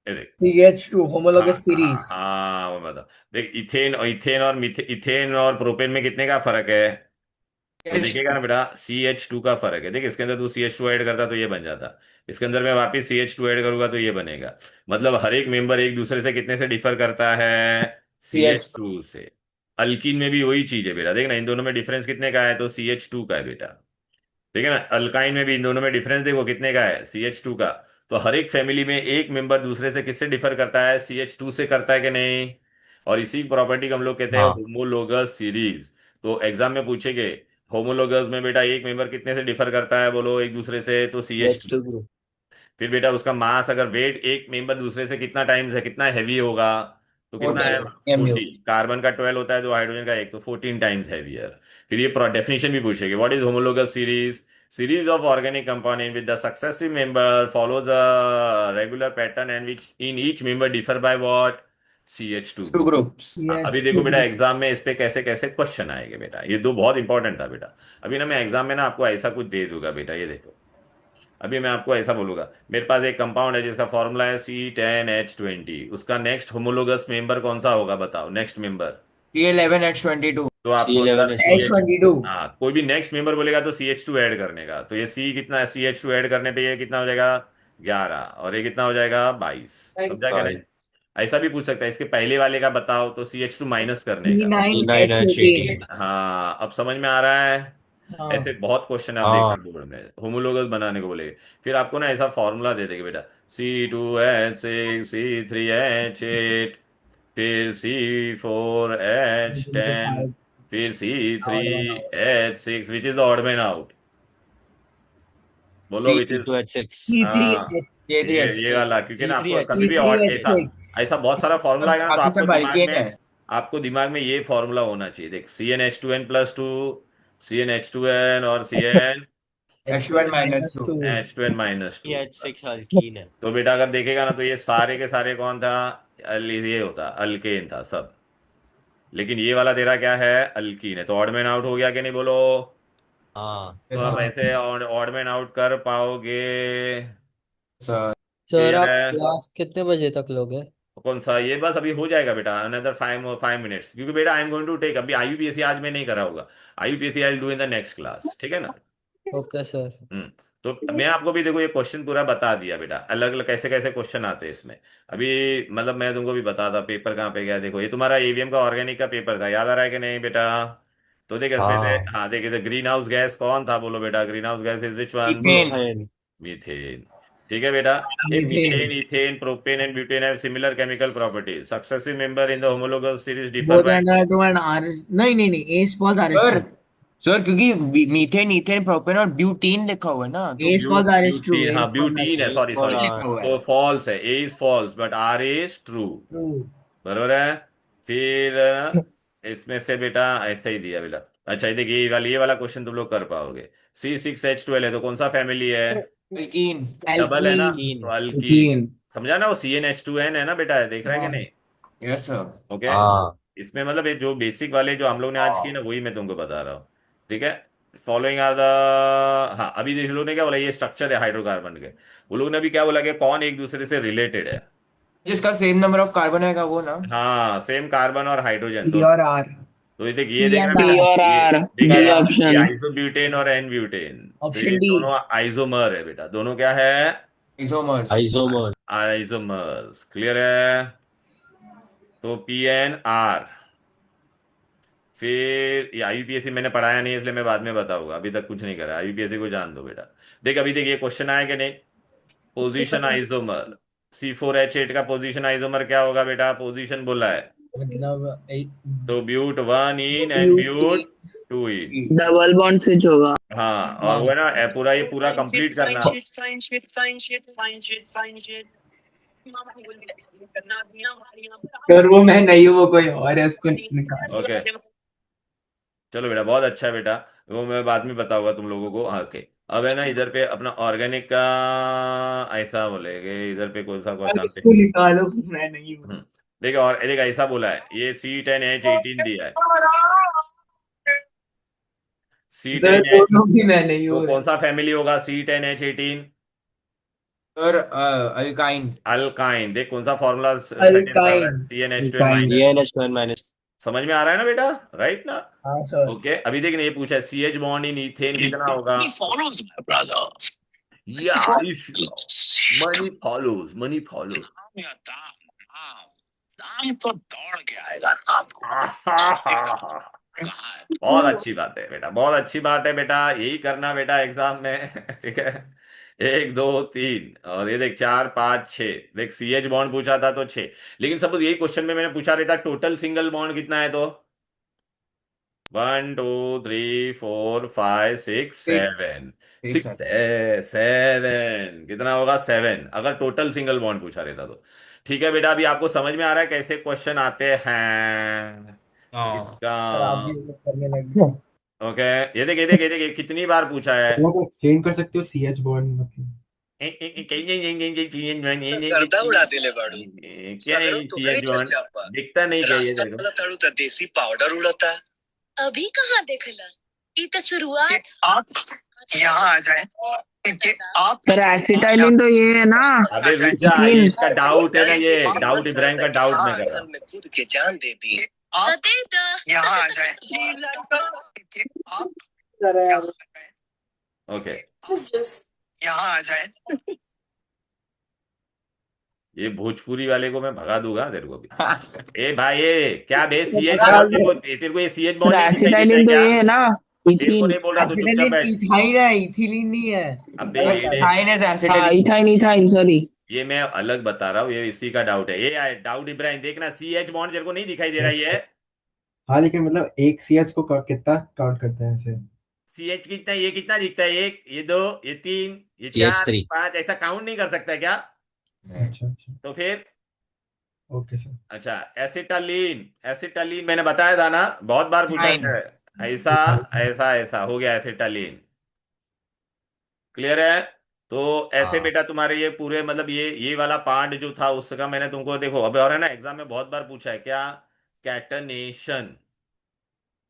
ये देख। CH2 हाँ homologous हाँ series. हाँ, वो बता। देख, इथेन और प्रोपेन में कितने का फर्क है? तो देखेगा ना बेटा, CH2 का फर्क है। देख, इसके अंदर तू CH2 ऐड करता तो ये बन जाता, इसके अंदर मैं वापिस CH2 ऐड करूंगा तो ये बनेगा। मतलब हर एक मेंबर एक दूसरे से कितने से डिफर करता है? CH2. CH2 से। अल्कीन में भी वही चीज है बेटा, देख ना, इन दोनों में डिफरेंस कितने का है? तो CH2 का है बेटा। ठीक है ना? अल्काइन में भी इन दोनों में डिफरेंस देखो कितने का है? CH2 का। तो हर एक फैमिली में एक मेंबर दूसरे से किससे डिफर करता है? CH2 से करता है कि नहीं? और इसी प्रॉपर्टी को हम लोग कहते हैं हाँ होमोलोगस सीरीज। तो एग्जाम में पूछेंगे, होमोलोगस में बेटा एक मेंबर कितने से डिफर करता है, बोलो एक दूसरे से? तो CH2 H2 से। group. फिर बेटा उसका मास, अगर वेट एक मेंबर दूसरे से कितना टाइम्स है, कितना हैवी होगा? तो कितना है? 40 MU. 40। कार्बन का 12 होता है, तो हाइड्रोजन का एक, तो 14 टाइम्स हैवियर। फिर ये डेफिनेशन भी पूछेगी, what is homologous series? Series of organic compound in which the successive member follows a regular pattern and which in each member differ by what? CH2 Two group। groups. हाँ, अभी CH2 देखो बेटा group. Exam में इस पे कैसे कैसे question आएंगे बेटा, ये दो बहुत इंपॉर्टेंट था बेटा। अभी ना मैं एग्जाम में ना आपको ऐसा कुछ दे दूंगा बेटा, ये देखो। अभी मैं आपको ऐसा बोलूंगा, मेरे पास एक कंपाउंड है जिसका फॉर्मूला है C10H20, उसका नेक्स्ट होमोलोगस मेंबर कौन सा होगा बताओ? Next member. C11H22. तो आपको अंदर C11 CH, H22. हाँ, कोई भी नेक्स्ट मेंबर बोलेगा तो CH2 ऐड करने का। तो ये C कितना है? CH2 ऐड करने पे ये कितना हो जाएगा? 11। और ये कितना हो जाएगा? 22। समझा क्या नहीं? ऐसा भी पूछ सकता है, इसके पहले वाले का बताओ, तो CH2 माइनस करने का। C9H18. हाँ, अब समझ में आ रहा है? हाँ. ऐसे बहुत क्वेश्चन आप हाँ देखना बोर्ड में, होमोलोगस बनाने को बोलेगे। फिर आपको ना ऐसा फॉर्मूला दे देंगे बेटा, C2H6 C3H8, फिर C4H10, फिर C3H6, which is the odd man out? बोलो विच इज। C2H6. हाँ, ये C3H6. वाला, क्योंकि ना आपको C3H6. कभी भी ऑड ऐसा C3H6. ऐसा बहुत सारा फॉर्मूला आएगा ना, तो बाकी सब अल्केन है. आपको दिमाग में ये फॉर्मूला होना चाहिए। देख, CnH2n+2, CnH2n और H2N minus 2. H2. CnH2n-2। C6 alkyne है. तो बेटा अगर देखेगा ना, तो ये सारे के सारे कौन था? ये होता अल्केन था सब। लेकिन ये वाला तेरा क्या है? अल्कीन है। तो ऑड मैन आउट हो गया कि नहीं, बोलो? हाँ तो Yes, आप sir. ऐसे ऑड मैन आउट कर पाओगे? Sir. सर फिर आप क्लास कितने बजे तक लोगे? कौन सा? ये बस अभी हो जाएगा बेटा, अनदर 5 मिनट्स, क्योंकि बेटा I am going to take, अभी IUPAC आज मैं नहीं करा होगा। IUPAC I will do in the next class, ठीक है ना? Okay sir. हम्म। तो मैं आपको भी देखो ये क्वेश्चन पूरा बता दिया बेटा, अलग अलग कैसे कैसे क्वेश्चन आते हैं इसमें। अभी मतलब मैं तुमको भी बता था, पेपर कहाँ पे गया देखो, ये तुम्हारा AVM का ऑर्गेनिक का पेपर था, याद आ रहा है कि नहीं बेटा? तो देख इसमें से, हाँ हाँ देख, इधर ग्रीन हाउस गैस कौन था, बोलो बेटा? Green house gas is which one? Ethane. Methane. Methane. ठीक है बेटा। ये methane, Methane. Ethane, propane and butane have similar chemical properties. Successive member in the homologous series differ Both by. NR2 and RS. नहीं A's falls RS2. Sir sir क्योंकि methane ethane propane और butene लिखा हुआ है ना, तो A's falls RS2. Butene, हाँ A's falls butene है, RS2. Sorry for sorry. लिखा हुआ है. तो फॉल्स है, A is false but R is true. True. बरोबर है। फिर इसमें से बेटा ऐसे ही दिया बेटा। अच्छा, ये देखिए, ये वाला क्वेश्चन तुम लोग कर पाओगे। C6H12 है तो कौन सा फैमिली है? अल्कीन. डबल है ना, तो Alkene. अल्कीन। अल्कीन. समझा ना? वो CnH2n है ना बेटा, देख रहा है कि हाँ. नहीं? Yes sir. ओके। हाँ इसमें मतलब ये जो बेसिक वाले जो हम लोग ने आज किए ना, वही मैं तुमको बता रहा हूँ। ठीक है। फॉलोइंग आर द, हाँ अभी देख लोग ने क्या बोला, ये स्ट्रक्चर है हाइड्रोकार्बन के। वो लोग ने भी क्या बोला कि कौन एक दूसरे से रिलेटेड है? जिसका सेम नंबर ऑफ कार्बन आएगा वो ना. हाँ, सेम कार्बन और हाइड्रोजन P दोनों। और R. तो ये देख, ये P देख रहा and है P बेटा, R. और ये R. देखिए, D ये option. आइसोब्यूटेन और N ब्यूटेन, तो ये Option D. दोनों आइसोमर है बेटा, दोनों क्या है? इजोमर्स. आइसोमर. आइसोमर्स। क्लियर है? तो PnR। फिर ये IUPAC मैंने पढ़ाया नहीं, इसलिए मैं बाद में बताऊंगा, अभी तक कुछ नहीं करा। IUPAC को जान दो बेटा। देख, अभी देख, ये क्वेश्चन आया कि नहीं? पोजीशन आइसोमर, C4H8 का पोजीशन आइसोमर क्या होगा बेटा? पोजीशन बोला है मतलब तो ब्यूट 1 इन एंड but 2 ene. Double bond switch होगा। हाँ, और वो है ना पूरा ये पूरा कंप्लीट करना। सर वो मैं नहीं हूँ, वो कोई और है, उसको निकाल। ओके चलो बेटा, बहुत अच्छा है बेटा, वो मैं बाद में बताऊंगा तुम लोगों को। हाँ ओके, अब है ना इधर पे अपना ऑर्गेनिक का ऐसा बोलेगे, इधर पे कौन सा क्वेश्चन पे? उसको निकालो, मैं नहीं हूँ। देखो, और देखो ऐसा बोला है, ये C10H18 दिया है। सर C10H, दोनों भी मैं नहीं वो हूँ। कौन सा फैमिली होगा C10H18? Sir alkyne. अल्काइन। देख कौन सा फॉर्मूला सेटिस्फाई कर रहा है? Alkyne. CnH12 alkyne. Minus. CnH12 minus. समझ में आ रहा है ना बेटा? राइट ना? हाँ सर। ओके, अभी देखने ये पूछा है CH बॉन्ड इन इथेन कितना होगा? follows my brother. या मनी फॉलोज, मनी फॉलोज। नाम तो दौड़ के आएगा, नाम बहुत अच्छी बात है बेटा, बहुत अच्छी बात है बेटा, यही करना बेटा एग्जाम में। ठीक है, 1 2 3 और ये देख 4 5 6। देख CH बॉन्ड पूछा था तो 6, लेकिन सपोज यही क्वेश्चन में मैंने पूछा रहता टोटल सिंगल बॉन्ड कितना है, तो 1 2 3 4 5 6 7 6 7 कितना होगा? 7, अगर टोटल सिंगल बॉन्ड पूछा रहता तो। ठीक है बेटा, अभी आपको समझ में आ रहा है कैसे क्वेश्चन आते हैं इसका? सर आप भी ये करने लग गए। ओके, ये देख कितनी बार पूछा है। आप एक्सचेंज कर सकते हो CH बॉन्ड मतलब। गर्दा उड़ा दिले बाड़ू। क्या है CH बॉन्ड? दिखता नहीं क्या ये? रास्ता देखो वाला ताड़ू ता देसी पाउडर उड़ता। अभी कहाँ देखला? ये तो शुरुआत। आप यहाँ आ जाए कि आप सर एसिटाइलिन तो ये है ना, अबे रुक जा, ये इथिलीन। इसका डाउट है ना, ये डाउट इब्राहिम का डाउट मैं कर रहा में खुद के जान दे दी। आप यहाँ आ जाए। आप हूँ। ओके, यहाँ आ जाए। ये भोजपुरी वाले को मैं भगा दूंगा तेरे को भी। ए भाई, ये क्या बे CH भगा बॉन्ड? दो। तेरे को ये CH सर बॉन्ड नहीं दिखाई देता है एसिटाइलिन तो क्या? ये है ना, तेरे को इथिन। नहीं बोल रहा, तो चुपचाप एसिटाइलिन बैठ। इथाइन है, इथिलीन नहीं है। अबे गलत ये है। हाँ इथाइन इथाइन सॉरी। ये मैं अलग बता रहा हूँ, ये इसी का डाउट है। ये डाउट इब्राहिम देखना, CH बॉन्ड तेरे को नहीं दिखाई दे रहा है ये? हाँ लेकिन मतलब एक CH को कितना काउंट करते हैं ऐसे? CH कितना, ये कितना दिखता है? 1 ये 2 ये 3 ये 4 CH3। 5, ऐसा काउंट नहीं कर सकता है क्या? अच्छा अच्छा, तो फिर ओके सर। अच्छा, एसिटालीन। एसिटालीन मैंने बताया था ना, बहुत बार पूछा है। ऐसा ऐसा ऐसा हो गया एसिटालीन। क्लियर है? तो ऐसे हाँ। बेटा तुम्हारे ये पूरे मतलब ये वाला पार्ट जो था उसका मैंने तुमको, देखो अब और है ना एग्जाम में बहुत बार पूछा है क्या? कैटनेशन।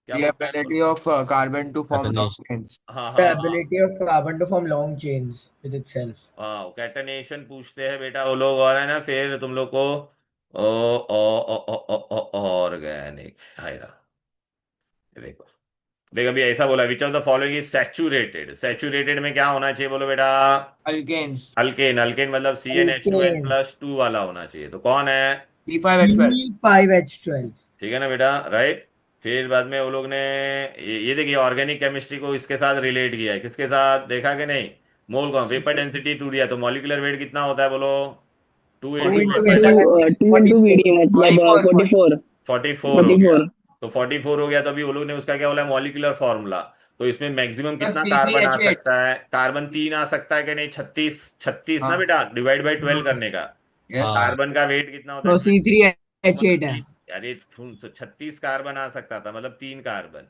क्या The पूछा है ability बोलो? of carbon to form long Catenation। chains. हाँ The हाँ हाँ ability of carbon to form long chains with itself. हाँ, कैटनेशन पूछते हैं बेटा वो लोग, और है ना फिर तुम लोग को ऑर्गेनिक हायरा। देखो, देख अभी ऐसा बोला, विच of the following is saturated? Saturated में क्या होना चाहिए बोलो बेटा? Alkanes. अल्केन। अल्केन मतलब CnH2n Alkane. प्लस 2 वाला होना चाहिए, तो कौन है? C5H12. C5H12. ठीक है ना बेटा? राइट। फिर बाद में वो लोग ने ये देखिए ऑर्गेनिक केमिस्ट्री को इसके साथ रिलेट किया है, किसके साथ देखा कि नहीं? मोल कौन, वेपर डेंसिटी 2 दिया, तो मॉलिक्यूलर वेट कितना होता है बोलो? 2 280 into vapour vapor density two into 44. VD मतलब 44 44 हो गया। 44। तो 44 हो गया, तो अभी वो लोग ने उसका क्या बोला? Molecular formula. तो इसमें मैक्सिमम कितना कार्बन आ C3H8. सकता है? कार्बन 3 आ सकता है कि नहीं? 36 36 ना हाँ बेटा, डिवाइड बाई 12 करने का। yes. हाँ। कार्बन का वेट कितना होता तो है? तो मतलब C3H8 है। अरे सुन, 36 कार्बन आ सकता था, मतलब 3 कार्बन।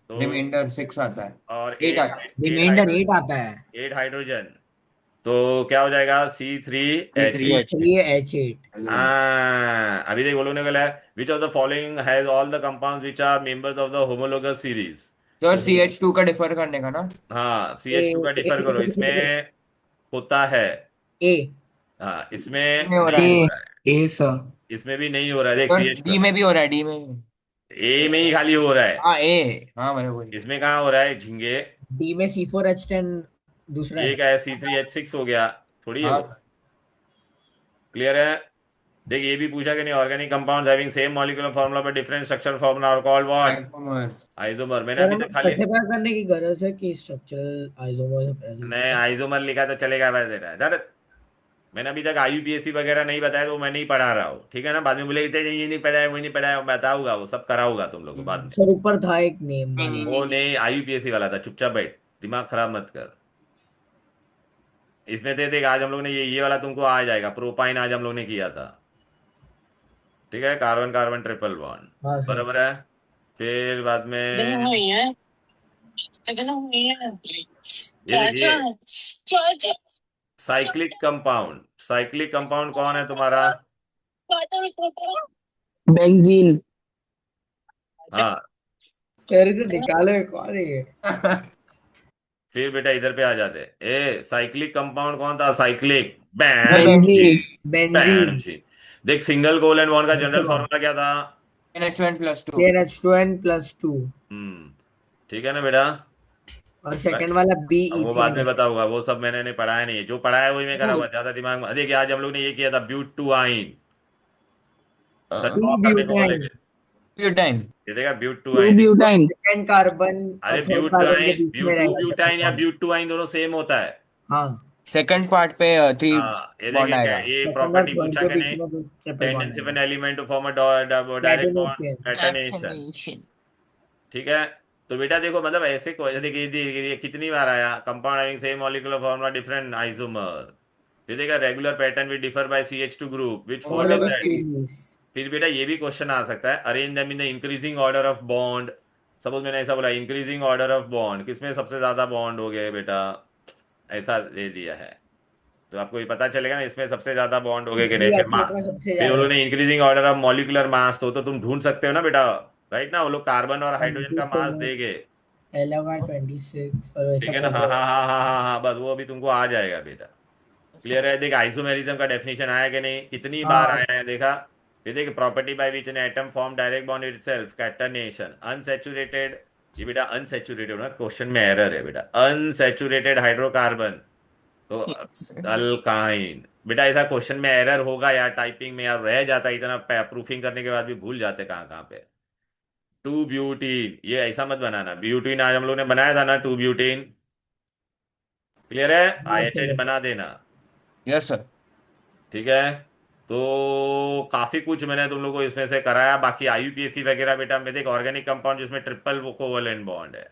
तो Remainder 6 आता है, और 8 आता है। रिमाइंडर 8 आता है। 8 हाइड्रोजन, तो क्या हो जाएगा? C3H8। C3H8। C3H8। हाँ, अभी देख बोलो ने बोला है which of the following has all the compounds which are members of the homologous series? तो CH2 का डिफर करने का ना। हाँ, CH2 का डिफर करो, इसमें होता है। A। हाँ, इसमें नहीं हो रहा नहीं है। हो ए रहा है, ए सर। इसमें भी नहीं हो रहा है। देख और CH D में भी हो रहा है, D में भी। ए में ही खाली हो रहा है, हाँ A, हाँ मैंने वही। इसमें कहाँ हो रहा है झिंगे? D में C4H10 दूसरा ये है। क्या है? C3H6 हो गया, थोड़ी है हाँ वो। क्लियर है? देख ये भी पूछा कि नहीं, organic compounds having same molecular formula पर different structural formula are called what? isomer. Isomer. मैंने सर अभी हमें तक खाली स्पेसिफाई करने की गरज है कि स्ट्रक्चरल आइसोमर्स प्रेजेंट नहीं, है। आइसोमर लिखा तो चलेगा वैसे। मैंने अभी तक IUPAC वगैरह नहीं बताया, तो मैं नहीं पढ़ा रहा हूँ, ठीक है ना। बाद में बोले ये नहीं पढ़ाया, वो नहीं पढ़ाया, बताऊंगा, वो सब कराऊंगा तुम लोग को बाद में। सर ऊपर था एक नेम वाला। वो नहीं IUPAC वाला था, चुपचाप बैठ, दिमाग खराब मत कर। इसमें थे देख, आज हम लोग ने ये वाला तुमको आ जाएगा, प्रोपाइन आज हम लोग ने किया था, ठीक है, कार्बन कार्बन ट्रिपल बॉन्ड, हाँ सर। बराबर है। फिर बाद में ये देखिए साइक्लिक कंपाउंड कौन है तुम्हारा? बेंजीन। हाँ, सर इसे निकालो, कौन है ये? फिर बेटा इधर पे आ जाते। साइक्लिक कंपाउंड कौन था? Cyclic benzene. बेंजीन। देख, सिंगल कोवैलेंट बॉन्ड का जनरल फॉर्मूला क्या था? NH2n+2। NH2n+2। ठीक है ना बेटा। और सेकंड वाला बी अब वो बाद में बताऊंगा, वो सब मैंने नहीं पढ़ाया, नहीं है जो पढ़ाया वही मैं कराऊंगा, ज्यादा दिमाग में। देखिए आज हम लोग ने ये किया था ब्यूटूआइन, ड्रॉ करने को बोलेंगे, ब्यूटाइन। ये देखा टू ब्यूटूआइन। ब्यूटाइन। सेकंड कार्बन अरे और थर्ड कार्बन के बीच में रहेगा। ब्यूटूब्यूटाइन या ब्यूटूआइन दोनों सेम होता है। हाँ। सेकंड पार्ट पे 3 हाँ, ये बॉन्ड देखिए आएगा। ये सेकंड और प्रॉपर्टी थर्ड पूछा के कि बीच नहीं? में तो triple tendency of bond an element to form a direct bond, catenation. Catenation, ठीक है। तो बेटा देखो, मतलब ऐसे देखिए ये कितनी बार आया, compound having same molecular formula different isomer. फिर देखा regular pattern with differ by CH2 group which fold is that. फिर बेटा ये भी क्वेश्चन आ सकता है, arrange them in the increasing order of bond. Suppose मैंने ऐसा बोला, इंक्रीजिंग ऑर्डर ऑफ बॉन्ड, किसमें सबसे ज्यादा बॉन्ड हो गए बेटा, ऐसा दे दिया है, तो आपको ये पता चलेगा ना इसमें सबसे ज्यादा बॉन्ड हो गए कि नहीं। सबसे फिर ज्यादा उन्होंने increasing order of molecular mass, तो तुम ढूंढ सकते हो ना बेटा, राइट ना, वो लोग कार्बन और हाइड्रोजन का मास देंगे, 26 और वैसा ठीक है ना। हाँ पढ़ो। हाँ हाँ हाँ हाँ हाँ, बस वो अभी तुमको आ जाएगा बेटा। क्लियर है। देख आइसोमेरिज्म का डेफिनेशन आया कि नहीं, कितनी बार हाँ। आया है देखा। ये देख, property by which an atom form direct bond itself, catenation, unsaturated. ये बेटा अनसैचुरेटेड ना, क्वेश्चन में एरर है बेटा, अनसैचुरेटेड हाइड्रोकार्बन, तो अल्काइन। बेटा ऐसा क्वेश्चन में एरर होगा यार, टाइपिंग में यार रह जाता है, इतना प्रूफिंग करने के बाद भी भूल जाते कहाँ कहाँ पे। 2 ब्यूटीन, ये ऐसा मत बनाना, ब्यूटीन आज हम लोग ने बनाया था ना, 2 ब्यूटीन। क्लियर है, IHH बना देना, यस सर। ठीक है। तो काफी कुछ मैंने तुम लोग को इसमें से कराया। बाकी IUPAC वगैरह बेटा में देख, ऑर्गेनिक कंपाउंड जिसमें ट्रिपल कोवैलेंट बॉन्ड है,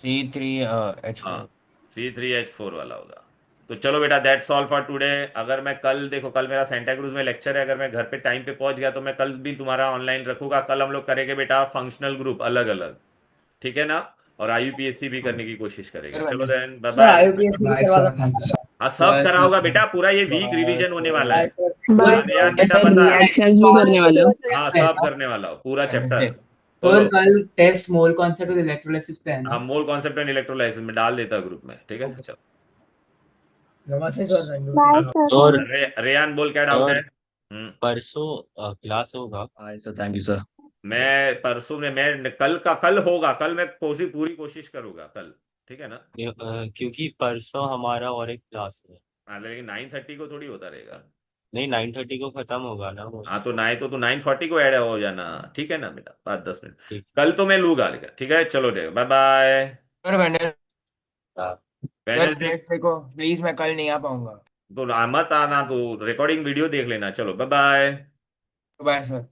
C3H4। हाँ, C3H4 वाला होगा। तो चलो बेटा, दैट्स ऑल फॉर टुडे। अगर मैं कल, देखो कल मेरा सेंटा क्रूज में लेक्चर है, अगर मैं घर पे टाइम पे पहुंच गया तो मैं कल भी तुम्हारा ऑनलाइन रखूंगा। कल हम लोग करेंगे बेटा फंक्शनल ग्रुप अलग अलग, ठीक है ना, और IUPAC भी करने की कोशिश करेंगे। चलो then, bye sir bye. IUPAC भी करवा सकते हैं। हाँ सब करा होगा बेटा, पूरा ये वीक रिवीजन होने वाला है। बाय हाँ, यार बेटा सर। बता, रिएक्शंस भी करने वाले हो। हाँ सब करने वाला हो पूरा चैप्टर। और चलो, कल टेस्ट मोल कॉन्सेप्ट और इलेक्ट्रोलाइसिस पे है हाँ ना? मोल कॉन्सेप्ट एंड इलेक्ट्रोलाइसिस में डाल देता ग्रुप में, ठीक है। चलो नमस्ते सर। और रेयान बोल, क्या डाउट है? परसों क्लास होगा? Sir thank you sir. मैं परसों में, मैं कल होगा, कल मैं पूरी कोशिश करूंगा कल, ठीक है ना। क्योंकि परसों हमारा और एक क्लास है। हाँ, लेकिन 9:30 को थोड़ी होता रहेगा। नहीं 9:30 को खत्म होगा ना वो। हाँ तो 9:40 को ऐड हो जाना, ठीक है ना बेटा, 5-10 मिनट। ठीक। कल तो मैं लूंगा लेकर, ठीक है। चलो ठीक, bye bye. Sir Wednesday Wednesday को प्लीज, मैं कल नहीं आ पाऊंगा। तो मत आना, तो रिकॉर्डिंग वीडियो देख लेना। चलो बाय बाय। Bye sir.